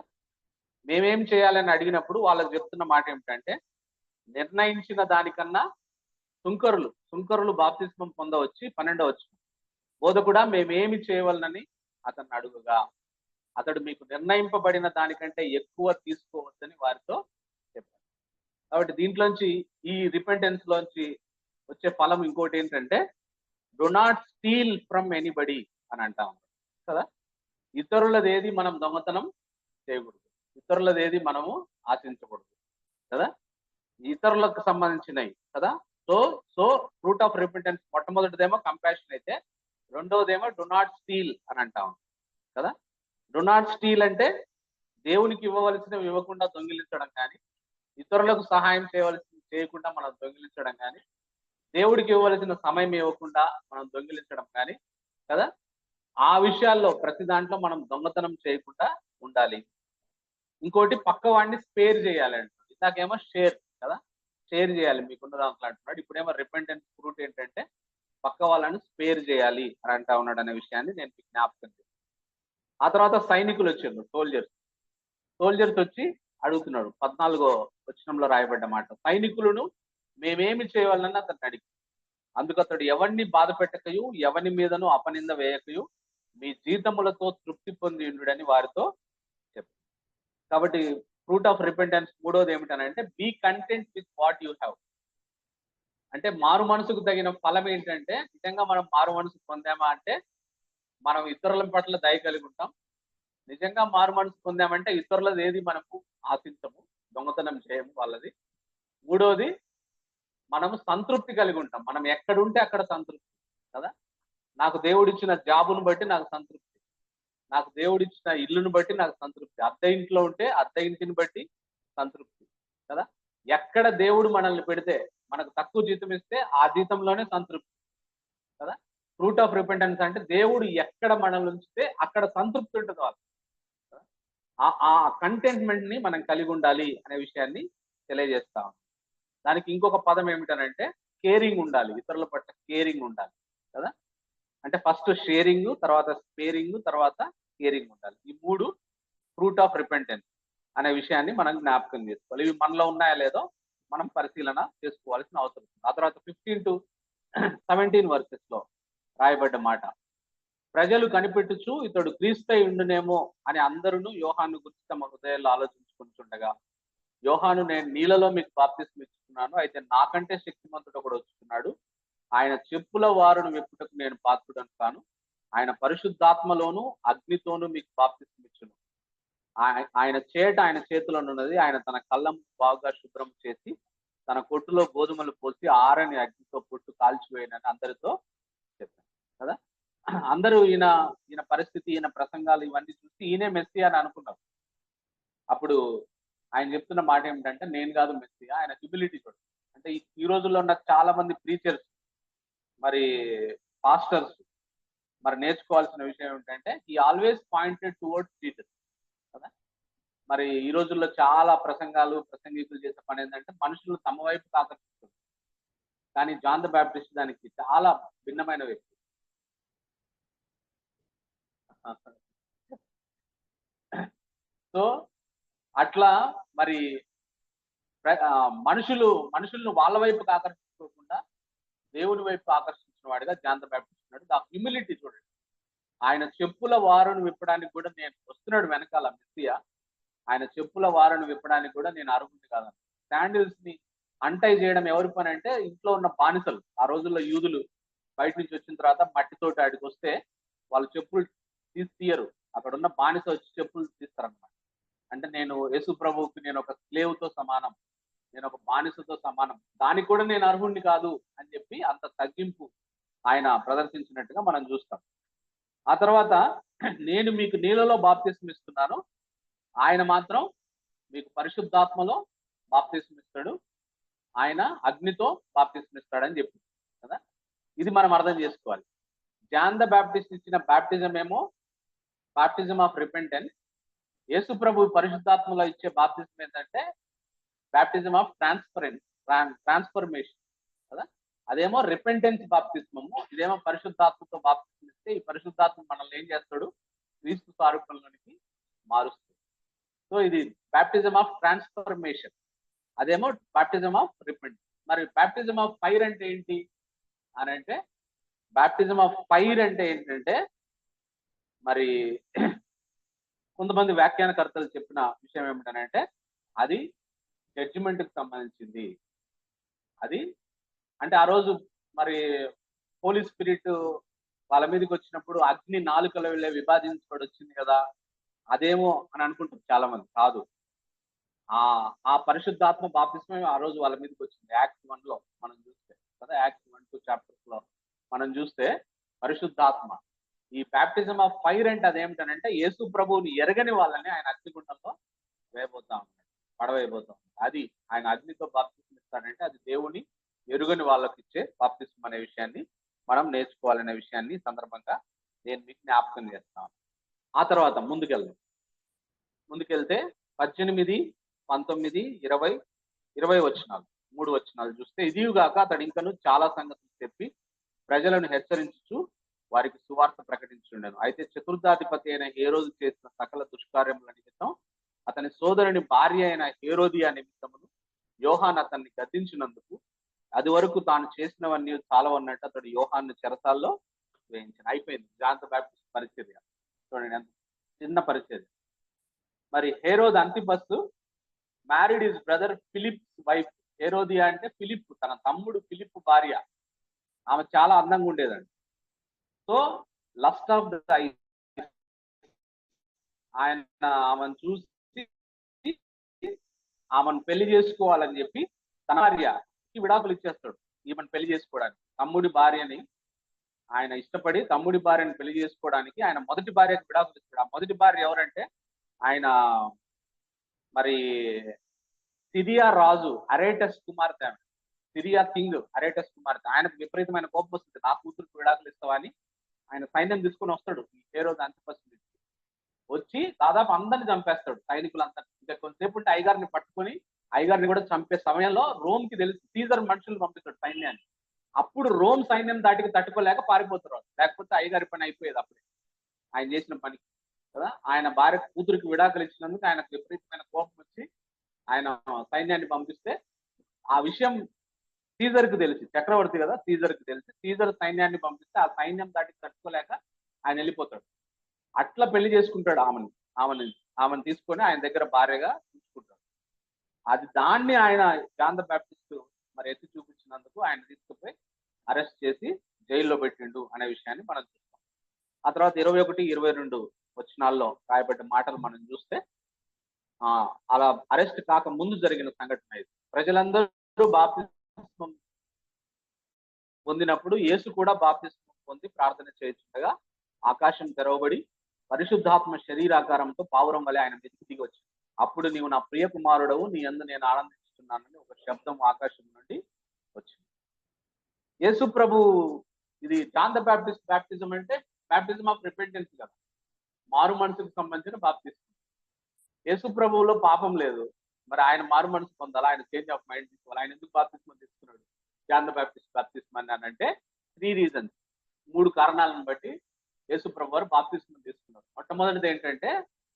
మేమేం చేయాలని అడిగినప్పుడు వాళ్ళకి చెప్తున్న మాట ఏమిటంటే నిర్ణయించిన దానికన్నా సుంకరులు బాప్తిస్మం పొందవచ్చి 12వ వచనం, బోధకుడా మేమేమి చేయవలనని అతన్ని అడుగుగా అతడు మీకు నిర్ణయింపబడిన దానికంటే ఎక్కువ తీసుకోవద్దని వారితో చెప్పారు. కాబట్టి దీంట్లోంచి ఈ రిపెంటెన్స్ లోంచి వచ్చే ఫలం ఇంకోటి ఏంటంటే do not steel from anybody అని అంటాం కదా. ఇతరులది ఏది మనం దొంగతనం చేయకూడదు, ఇతరులది ఏది మనము ఆశించకూడదు కదా, ఇతరులకు సంబంధించినవి కదా. సో ఫ్రూట్ ఆఫ్ రిపెంటెన్స్ మొట్టమొదటిదేమో కంపాషన్ అయితే, రెండవదేమో డు నాట్ స్టీల్ అని అంటాం కదా. డు నాట్ స్టీల్ అంటే దేవునికి ఇవ్వవలసినవి ఇవ్వకుండా దొంగిలించడం కానీ, ఇతరులకు సహాయం చేయకుండా మనం దొంగిలించడం కానీ, దేవుడికి ఇవ్వవలసిన సమయం ఇవ్వకుండా మనం దొంగిలించడం కానీ కదా. ఆ విషయాల్లో ప్రతి దాంట్లో మనం దొంగతనం చేయకుండా ఉండాలి. ఇంకోటి పక్క వాడిని స్పేర్ చేయాలంట. ఇందాకేమో షేర్ కదా, షేర్ చేయాలి మీకున్న దాంట్లో అంటున్నాడు. ఇప్పుడేమో రిపెంటెన్స్ ఫ్రూట్ ఏంటంటే పక్క వాళ్ళని స్పేర్ చేయాలి అని అంటా ఉన్నాడు అనే విషయాన్ని నేను మీకు జ్ఞాపకం చేస్తాను. ఆ తర్వాత సైనికులు వచ్చారు, సోల్జర్స్ వచ్చి అడుగుతున్నాడు. 14వ వచనంలో రాయబడ్డ మాట, సైనికులను మేమేమి చేయవాలని అతను అడిగి, అందుకు అతడు ఎవరిని బాధ పెట్టకయు ఎవరి మీదను అపనింద వేయకయు మీ జీతములతో తృప్తి పొంది ఉండుడని వారితో చెప్పారు. కాబట్టి ఫ్రూట్ ఆఫ్ రిపెంటెన్స్ మూడోది ఏమిటనంటే be content with what you have. అంటే మారు మనసుకు తగిన ఫలం ఏంటంటే నిజంగా మనం మారు మనసు పొందామా అంటే మనం ఇతరుల పట్ల దయ కలిగి ఉంటాం. నిజంగా మారు మనసు పొందామంటే ఇతరులది ఏది మనకు ఆశించము, దొంగతనం చేయము వాళ్ళది. మూడోది మనము సంతృప్తి కలిగి ఉంటాం. మనం ఎక్కడుంటే అక్కడ సంతృప్తి కదా. నాకు దేవుడిచ్చిన జాబును బట్టి నాకు సంతృప్తి, నాకు దేవుడిచ్చిన ఇల్లును బట్టి నాకు సంతృప్తి, అద్దె ఇంట్లో ఉంటే అద్దె ఇంటిని బట్టి సంతృప్తి కదా. ఎక్కడ దేవుడు మనల్ని పెడితే, మనకు తక్కువ జీతం ఇస్తే ఆ జీతంలోనే సంతృప్తి కదా. ఫ్రూట్ ఆఫ్ రిపెంటెన్స్ అంటే దేవుడు ఎక్కడ మనల్ని ఉంచితే అక్కడ సంతృప్తి ఉంటుంది వాళ్ళు. ఆ కంటెంట్మెంట్ ని మనం కలిగి ఉండాలి అనే విషయాన్ని తెలియజేస్తాం. దానికి ఇంకొక పదం ఏమిటనంటే కేరింగ్ ఉండాలి, ఇతరుల పట్ల కేరింగ్ ఉండాలి కదా. అంటే ఫస్ట్ షేరింగ్, తర్వాత స్పేరింగ్, తర్వాత కేరింగ్ ఉండాలి. ఈ మూడు ఫ్రూట్ ఆఫ్ రిపెంటెన్స్ అనే విషయాన్ని మనం జ్ఞాపకం చేసుకోవాలి. ఇవి మనలో ఉన్నాయా లేదో మనం పరిశీలన చేసుకోవాల్సిన అవసరం ఉంది. ఆ తర్వాత 15 to 17 వర్సెస్ లో రాయబడ్డ మాట, ప్రజలు కనిపెట్టుచు ఇతడు క్రీస్తై ఉండునేమో అని అందరూ యోహాను గురించి తమ హృదయాల్లో ఆలోచించుకుంటుండగా, యోహాను నేను నీళ్ళలో మీకు బాప్తిస్మం ఇస్తున్నాను, అయితే నాకంటే శక్తిమంతుడు కూడా వచ్చుతున్నాడు, ఆయన చెప్పుల వారును వెప్పుటకు నేను పాత్రుడను కాను, ఆయన పరిశుద్ధాత్మలోను అగ్నితోనూ మీకు బాప్తిస్మం ఇచ్చును, ఆయన చేతిలోనున్నది, ఆయన తన కళ్ళం బాగా శుభ్రం చేసి తన కొట్టులో గోధుమలు పోసి ఆరని అగ్నితో పొట్టు కాల్చివేయనని అందరితో చెప్పాను కదా. అందరూ ఈయన పరిస్థితి, ఈయన ప్రసంగాలు ఇవన్నీ చూసి ఈయనే మెస్సియా అని అనుకున్నారు. అప్పుడు ఆయన చెప్తున్న మాట ఏమిటంటే నేను కాదు మెస్సియా, ఆయన హ్యూమిలిటీ చూడండి. అంటే ఈ రోజుల్లో ఉన్న చాలా మంది ప్రీచర్స్, మరి పాస్టర్స్ మరి నేర్చుకోవాల్సిన విషయం ఏమిటంటే he always pointed towards Jesus కదా. మరి ఈ రోజుల్లో చాలా ప్రసంగికులు చేసే పని ఏంటంటే మనుషులు తమ వైపు ఆకర్షిస్తుంది. కానీ జాన్ ద బ్యాప్టిస్ట్ దానికి చాలా భిన్నమైన వ్యక్తి. సో అట్లా మరి మనుషులను వాళ్ళ వైపుకి ఆకర్షించుకోకుండా దేవుని వైపు ఆకర్షించిన వాడిగా జాన్ ద బ్యాప్టిస్ట్ ఉన్నాడు. ఆ హ్యూమిలిటీ చూడండి. ఆయన చెప్పుల వారును విప్పడానికి కూడా నేను వస్తున్నాడు వెనకాల మెస్సియా, ఆయన చెప్పుల వారును విప్పడానికి కూడా నేను అర్హుడిని కాదని. శాండిల్స్ ని అంటై చేయడం ఎవరి పని అంటే ఇంట్లో ఉన్న బానిసలు. ఆ రోజుల్లో యూదులు బయట నుంచి వచ్చిన తర్వాత మట్టితోటి ఆడికి వస్తే వాళ్ళు చెప్పులు తీయరు, అక్కడ ఉన్న బానిస వచ్చి చెప్పులు తీస్తారన్నమాట. అంటే నేను యేసు ప్రభువుకి నేను ఒక స్లేవ్తో సమానం, నేను ఒక బానిసతో సమానం, దానికి కూడా నేను అర్హుడిని కాదు అని చెప్పి అంత తగ్గింపు ఆయన ప్రదర్శించినట్టుగా మనం చూస్తాం. ఆ తర్వాత నేను మీకు నీళ్ళలో బాప్తిస్మం ఇస్తున్నాను, ఆయన మాత్రం మీకు పరిశుద్ధాత్మలో బాప్తిస్మం ఇస్తాడు, ఆయన అగ్నితో బాప్తిస్మం ఇస్తాడని చెప్పింది కదా. ఇది మనం అర్థం చేసుకోవాలి. జాన్ ద బాప్టిస్ట్ ఇచ్చిన బాప్టిజం ఏమో బాప్టిజం ఆఫ్ రిపెంటెన్స్. యేసు ప్రభు పరిశుద్ధాత్మలో ఇచ్చే బాప్తిజం ఏంటంటే బాప్టిజం ఆఫ్ ట్రాన్స్ఫర్మేషన్ కదా. అదేమో రిపెంటెన్స్ బాప్తిస్మము, ఇదేమో పరిశుద్ధాత్మతో బాప్తిస్మం ఇస్తే ఈ పరిశుద్ధాత్మ మనల్ని ఏం చేస్తాడు, క్రీస్తు స్వరూపంలోనికి మారుస్తాడు. సో ఇది బాప్టిజం ఆఫ్ ట్రాన్స్ఫర్మేషన్, అదేమో బాప్టిజం ఆఫ్ రిపెంటెన్స్. మరి బాప్టిజం ఆఫ్ ఫైర్ అంటే ఏంటి అని అంటే, బాప్టిజం ఆఫ్ ఫైర్ అంటే ఏంటంటే మరి కొంతమంది వ్యాఖ్యానకర్తలు చెప్పిన విషయం ఏమిటనంటే అది జడ్జిమెంట్ కి సంబంధించింది. అది అంటే ఆ రోజు మరి హోలీ స్పిరిట్ వాళ్ళ మీదకి వచ్చినప్పుడు అగ్ని నాలుకలో వెళ్ళే విభాజించబడి వచ్చింది కదా, అదేమో అని అనుకుంటారు చాలా మంది. కాదు, ఆ పరిశుద్ధాత్మ బాప్తిస్మే ఆ రోజు వాళ్ళ మీదకి వచ్చింది. యాక్ట్ 1 లో మనం చూస్తే కదా, యాక్ట్ 1-2 చాప్టర్స్ లో మనం చూస్తే పరిశుద్ధాత్మ. ఈ బాప్టిజం ఆఫ్ ఫైర్ అంటే అదేమిటనంటే యేసు ప్రభువుని ఎరగని వాళ్ళని ఆయన అగ్నిగుండంలో వేయబోతా ఉన్నాడు, పడవేయబోతా ఉన్నాడు. అది ఆయన అగ్నితో బాప్తిస్మం ఇస్తాడంటే అది దేవుని ఎరుగని వాళ్ళకి ఇచ్చే బాప్తిస్మం అనే విషయాన్ని మనం నేర్చుకోవాలనే విషయాన్ని సందర్భంగా నేను మీకు జ్ఞాపకం చేస్తాను. ఆ తర్వాత ముందుకెళ్తే 18, 19, 20 వచనాలు, 3 వచనాలు చూస్తే, ఇదిగాక అతడు ఇంకను చాలా సంగతులు చెప్పి ప్రజలను హెచ్చరించుచు వారికి సువార్త ప్రకటించుండెను. అయితే చతుర్థాధిపతి అయిన హేరోదు చేసిన సకల దుష్కార్యముల నిమిత్తం అతని సోదరుని భార్య అయిన హేరోదియా నిమిత్తమును యోహాన్ అతన్ని గద్దించినందుకు అది వరకు తాను చేసినవన్నీ చాలవన్నట్టు అతడు యోహాన్ను చెరసాల్లో వేయించాను. అయిపోయింది జాన్ ద బాప్టిస్ట్ పరిచర్య. చూడండి ఎంత చిన్న పరిచర్య. మరి Herod Antipas married his brother Philip's wife. హేరోదియా అంటే ఫిలిప్, తన తమ్ముడు ఫిలిప్ భార్య. ఆమె చాలా అందంగా ఉండేదండి. So lust of the ice, ఆయన ఆమెను చూసి ఆమెను పెళ్లి చేసుకోవాలని చెప్పి తన భార్యకి విడాకులు ఇచ్చేస్తాడు. ఈమెను పెళ్లి చేసుకోవడానికి తమ్ముడి భార్యని ఆయన ఇష్టపడి తమ్ముడి భార్యని పెళ్లి చేసుకోవడానికి ఆయన మొదటి భార్యకి విడాకులు ఇస్తాడు. ఆ మొదటి భార్య ఎవరంటే ఆయన మరి సిరియా రాజు అరేటస్ కుమార్తె, సిరియా కింగ్ అరేటస్ కుమార్తె. ఆయనకు విపరీతమైన కోపం వస్తుంది, నా కూతురుకు విడాకులు ఇస్తావా అని. ఆయన సైన్యం తీసుకుని వస్తాడు ఈ హేరోదు అంతిపస్ నుంచి. వచ్చి దాదాపు అందరిని చంపేస్తాడు, సైనికులంతా. ఇంకా కొంతసేపు ఉంటే ఐగారిని పట్టుకొని ఐగారిని కూడా చంపే సమయంలో రోమ్ కి తెలిసి సీజర్ మనుషులు పంపిస్తాడు సైన్యాన్ని. అప్పుడు రోమ్ సైన్యం దాటికి తట్టుకోలేక పారిపోతారు, లేకపోతే ఐగారి పని అయిపోయేది అప్పుడే ఆయన చేసిన పని కదా. ఆయన భార్య కూతురికి విడాకులు ఇచ్చినందుకు ఆయనకు విపరీతమైన కోపం వచ్చి ఆయన సైన్యాన్ని పంపిస్తే ఆ విషయం సీజర్కి తెలిసి, చక్రవర్తి కదా సీజర్కి తెలిసి, సీజర్ సైన్యాన్ని పంపిస్తే ఆ సైన్యం దాటికి తట్టుకోలేక ఆయన వెళ్ళిపోతాడు. అట్లా పెళ్లి చేసుకుంటాడు ఆమెను తీసుకొని ఆయన దగ్గర భార్యగా చూసుకుంటాడు. అది దాన్ని ఆయన జాన్ ద బాప్టిస్ట్ మరి ఎత్తి చూపించినందుకు ఆయన తీసుకుపోయి అరెస్ట్ చేసి జైల్లో పెట్టిండు అనే విషయాన్ని మనం చూస్తాం. ఆ తర్వాత 21, 22 వచనాల్లో రాయబడ్డ మాటలు మనం చూస్తే అలా అరెస్ట్ కాక ముందు జరిగిన సంఘటన ఇది. ప్రజలందరూ బాప్తిస్మం పొందినప్పుడు యేసు కూడా బాప్తిస్మం పొంది ప్రార్థన చేయించుండగా ఆకాశం తెరవబడి పరిశుద్ధాత్మ శరీరాకారంతో పావురం వలె ఆయన మీదకి దిగి వచ్చింది. అప్పుడు నీవు నా ప్రియ కుమారుడవు, నీ యందు నేను ఆనందిస్తున్నానని ఒక శబ్దం ఆకాశం నుండి వచ్చింది. యేసు ప్రభు, ఇది జాన్ ద బాప్టిస్ట్ బాప్టిజం అంటే బాప్టిజం ఆఫ్ రిపెంటెన్స్ కదా, మారు మనసుకు సంబంధించిన బాప్టిజం. యేసు ప్రభువులో పాపం లేదు, మరి ఆయన మారు మనసు పొందాలి, ఆయన చేంజ్ ఆఫ్ మైండ్ తీసుకోవాలి. ఆయన ఎందుకు బాప్తిస్మం తీసుకున్నాడు జాన్ ద బాప్టిస్ట్ బాప్తిస్మం అని అంటే 3 reasons, 3 కారణాలను బట్టి యేసు ప్రభు వారు బాప్తిస్మం తీసుకున్నారు. మొట్టమొదటిది ఏంటంటే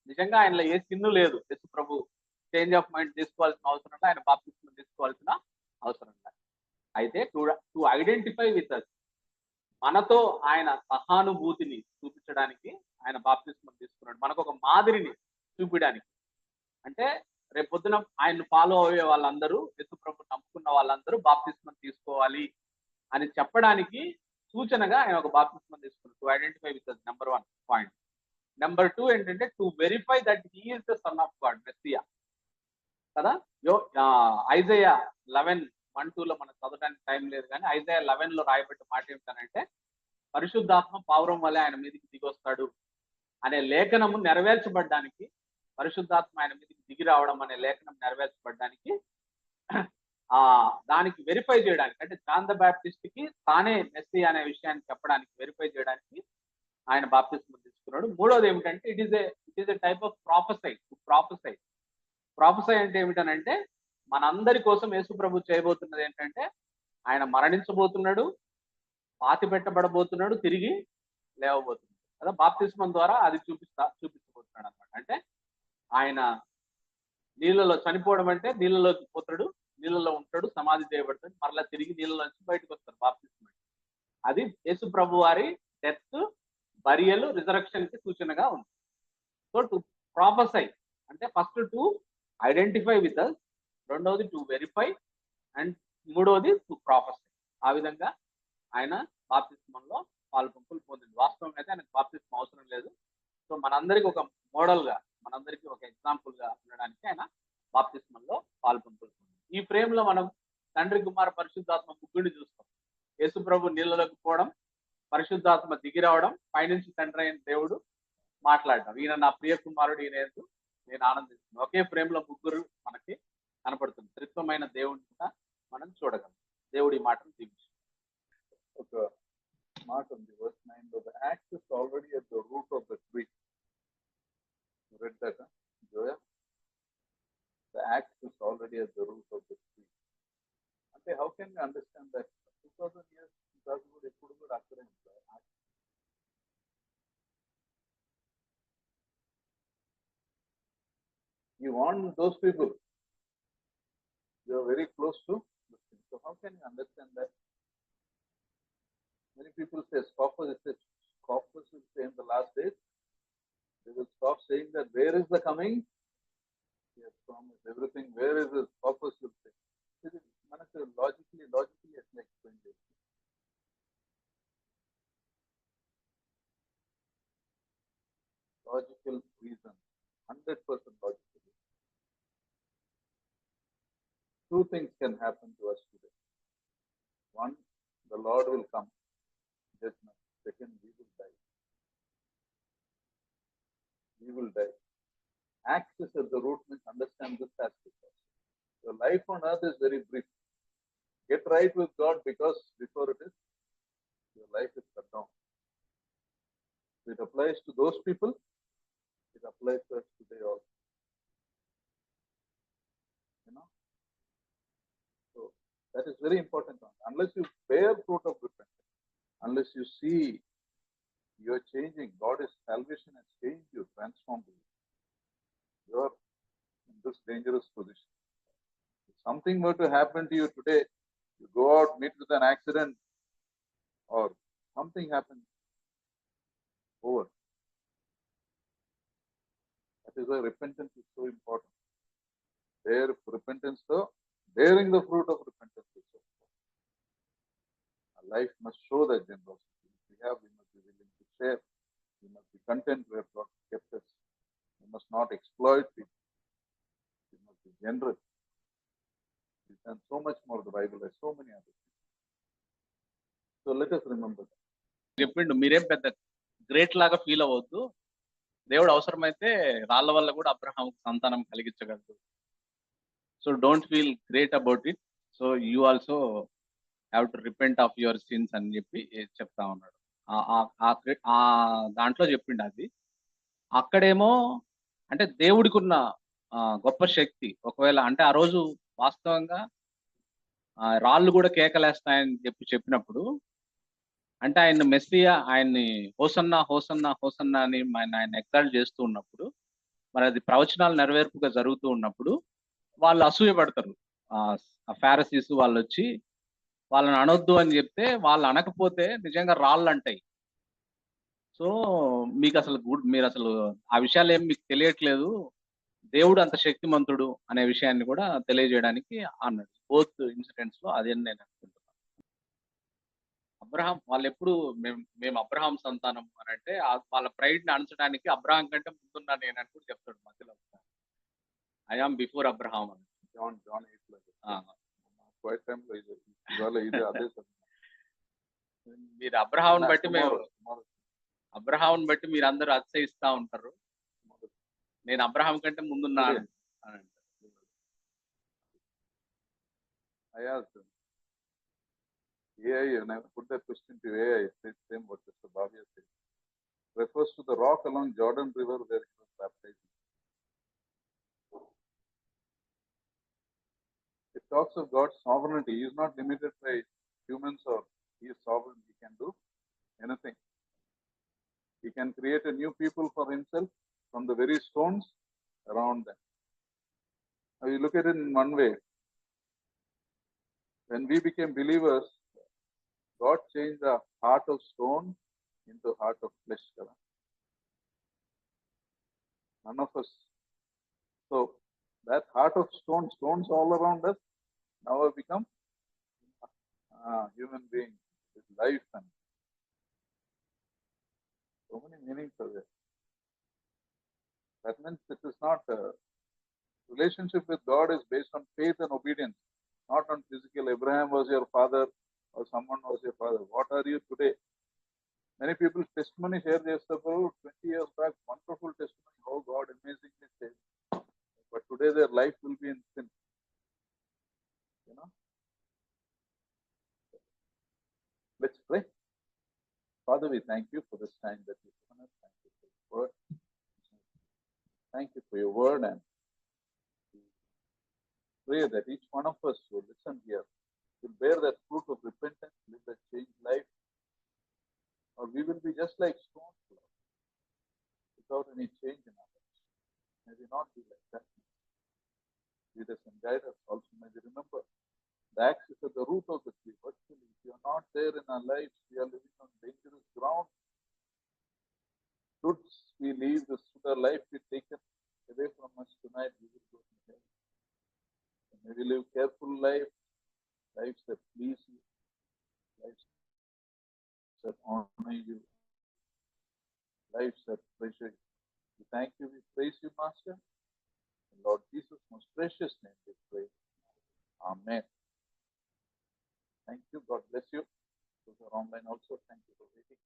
నిజంగా ఆయనలో ఏ సిన్ను లేదు. యేసు ప్రభు చేంజ్ ఆఫ్ మైండ్ తీసుకోవాల్సిన అవసరం లేదు, ఆయన బాప్తిస్మం తీసుకోవాల్సిన అవసరం లేదు. అయితే టు ఐడెంటిఫై విత్ అస్, మనతో ఆయన సహానుభూతిని చూపించడానికి ఆయన బాప్తిస్మం తీసుకున్నాడు. మనకు ఒక మాదిరిని చూపించడానికి. అంటే రేపొద్దున ఆయన్ని ఫాలో అయ్యే వాళ్ళందరూ, యేసు ప్రభు నమ్ముకున్న వాళ్ళందరూ బాప్తిస్మం తీసుకోవాలి అని చెప్పడానికి సూచనగా ఆయన ఒక బాప్తిస్మం తీసుకున్నాడు. To identify with us, number 1 point. Number 2 ఏంటంటే to verify that he is the son of God, Messiah కదా. ఐజయా 11:1-2లో మనం చదవడానికి టైం లేదు, కానీ ఐజయా 11లో రాయబడ్డ మాట ఏమిటనంటే పరిశుద్ధాత్మ పావురం వల్ల ఆయన మీదకి దిగొస్తాడు అనే లేఖనము నెరవేర్చబడ్డానికి, పరిశుద్ధాత్మ ఆయన మీదకి దిగి రావడం అనే లేఖనం నెరవేర్చబడ్డానికి దానికి వెరిఫై చేయడానికి, అంటే జాన్ ద బ్యాప్టిస్ట్ కి తానే మెస్సీ అనే విషయాన్ని చెప్పడానికి, వెరిఫై చేయడానికి ఆయన బాప్తిస్మం తీసుకున్నాడు. మూడోది ఏమిటంటే it is a type of prophesy. Prophesy అంటే ఏమిటనంటే మనందరి కోసం యేసు ప్రభు చేయబోతున్నది ఏంటంటే ఆయన మరణించబోతున్నాడు, పాతి పెట్టబడబోతున్నాడు, తిరిగి లేవబోతున్నాడు కదా. బాప్తిస్మం ద్వారా అది చూపించబోతున్నాడు అనమాట. అంటే ఆయన నీళ్ళలో చనిపోవడం అంటే నీళ్ళలోకి పోతాడు, నీళ్ళలో ఉంటాడు, సమాధి చేయబడతాడు, మరలా తిరిగి నీళ్ళలో నుంచి బయటకు వస్తాడు. బాప్తిస్మం అది యేసు ప్రభు వారి డెత్, బరియల్, రిజరక్షన్ కి సూచనగా ఉంది. సో టు ప్రాఫెసై అంటే first to identify with us, రెండవది టు వెరిఫై, అండ్ మూడవది టు ప్రాఫెసై. ఆ విధంగా ఆయన బాప్తిస్మంలో పాల్పంపులు పొందింది. వాస్తవం అయితే ఆయనకు బాప్తిస్మం అవసరం లేదు. సో మనందరికి ఒక మోడల్ గా, మనందరికి ఒక ఎగ్జాంపుల్ గా ఉండడానికి ఆయన బాప్తిస్మంలో పాల్పంపులు పొందింది. ఈ ఫ్రేమ్ లో మనం తండ్రి, కుమార, పరిశుద్ధాత్మ ముగ్గురిని చూస్తాం. యేసు ప్రభు నీళ్ళలోకి పోవడం, పరిశుద్ధాత్మ దిగి రావడం, పైనుంచి తండ్రి అయిన దేవుడు మాట్లాడడం, ఈయన నా ప్రియ కుమారుడు, ఈయన నేను ఆనందిస్తున్నాను. ఒకే ఫ్రేమ్ లో ముగ్గురు మనకి కనపడుతుంది. త్రిత్వమైన దేవుడిని కూడా మనం చూడగలం. దేవుడి మాటను దీవించు. ఒక మాట ఉంది verse 9 లో, the axe is already at the root of the tree. You read that, huh? Joya? The axe is already at the root of the tree. అంటే how can we understand that? 2000 years ఇంకా కూడా ఎప్పుడు కూడా అక్కడే ఉంటారు. You want those people, you are very close to this thing. So how can you understand that? Many people say scoffers will say in the last days, they will stop saying that where is the coming? He has promised everything. Where is this? Scoffers will say. మనకు logically ఎట్లా ఎక్స్ప్లెయిన్ చేస్తుంది? Logical reason, 100% logical. Two things can happen to us today. One, the Lord will come, judgment. Second, we will die. We will die. Access at the root means understand this aspect. Your life on earth is very brief. Get right with God, because before it is, your life is cut down. It applies to those people. It applies to us today also. You know? So that is very important. Unless you bear fruit of repentance, unless you see you are changing, God's salvation has changed you, transformed you, you are in this dangerous position. If something were to happen to you today, you go out, meet with an accident, or something happens, over. That is why repentance is so important. Repentance, so bearing the fruit of repentance is so important. Our life must show that generosity. We must be willing to share. We must be content where God kept us. We must not exploit people. We must be generous. We've done so much more. The Bible has so many other things. So let us remember that. చెప్పిండు, మీరేం పెద్ద గ్రేట్ లాగా ఫీల్ అవ్వద్దు. దేవుడు అవసరమైతే రాళ్ల వల్ల కూడా అబ్రహాంకు సంతానం కలిగించగలదు. So don't feel great about it. So you also have to repent of your sins అని చెప్పి చెప్తా ఉన్నాడు. ఆ దాంట్లో చెప్పిండు అది. అక్కడేమో అంటే దేవుడికి ఉన్న గొప్ప శక్తి, ఒకవేళ అంటే ఆ రోజు వాస్తవంగా రాళ్ళు కూడా కేకలేస్తాయని చెప్పినప్పుడు, అంటే ఆయన మెస్సియా, ఆయన్ని హోసన్నా హోసన్నా హోసన్నా అని ఆయన ఎక్సాల్ట్ చేస్తూ ఉన్నప్పుడు, మరి అది ప్రవచనాలు నెరవేర్పుగా జరుగుతూ ఉన్నప్పుడు వాళ్ళు అసూయ పడతారు. ఆ ఫారసీస్ వాళ్ళు వచ్చి వాళ్ళని అనొద్దు అని చెప్తే, వాళ్ళు అనకపోతే నిజంగా రాళ్ళు అంటాయి. సో మీరు అసలు ఆ విషయాలు ఏం మీకు తెలియట్లేదు, దేవుడు అంత శక్తిమంతుడు అనే విషయాన్ని కూడా తెలియజేయడానికి అన్నాడు. బోత్ ఇన్సిడెంట్స్ లో అదే నేను అనుకుంటున్నాను. అబ్రహాం వాళ్ళు ఎప్పుడు మేము అబ్రహాం సంతానం అని అంటే వాళ్ళ ప్రైడ్ ని అణచడానికి అబ్రహాం కంటే ముందున్నా నేను అని కూడా చెప్తాడు మధ్యలో. ఐ ఆమ్ బిఫోర్ అబ్రహాం అని. జాన్ 8 మీరు అబ్రహాం బట్టి మీరు అందరూ అతిశయిస్తా ఉంటారు, నేను అబ్రహాం కంటే ముందున్నా అని. I asked him, AI, and I put that question to AI, it says same what Mr. Bhavya said. Refers to the rock along Jordan River where he was baptized. It talks of God's sovereignty. He is not limited by humans, or he is sovereign. He can do anything. He can create a new people for himself from the very stones around them. Now you look at it in one way. When we became believers, God changed the heart of stone into heart of flesh. None of us. So that heart of stone, stones all around us, now have become human beings with life, and so many meanings are there. That means it is not relationship with God is based on faith and obedience, not on physical. Abraham was your father or someone was your father. What are you today? Many people's testimony here, they said, oh, 20 years back, wonderful testimony, how God amazingly saved. But today their life will be in sin. You know? Let's pray. Father, we thank you for this time that you've given us. Thank you for your word. Thank you for your word, and pray that each one of us who listen here will bear that fruit of repentance, live that changed life, or we will be just like stones, Lord, without any change in our lives. May we not be like that. Lead us and guide us. Also, may we remember the axe is at the root of the tree. Virtually, if you are not there in our lives, we are living on dangerous ground. Should we leave this, should our life be taken away from us tonight, we will go to hell. May we live careful life, lives that please you, lives that honor you, lives that treasure you. We thank you, we praise you, Master. In Lord Jesus' most precious name we pray. Amen. Thank you. God bless you. Those are online also. Thank you for waiting.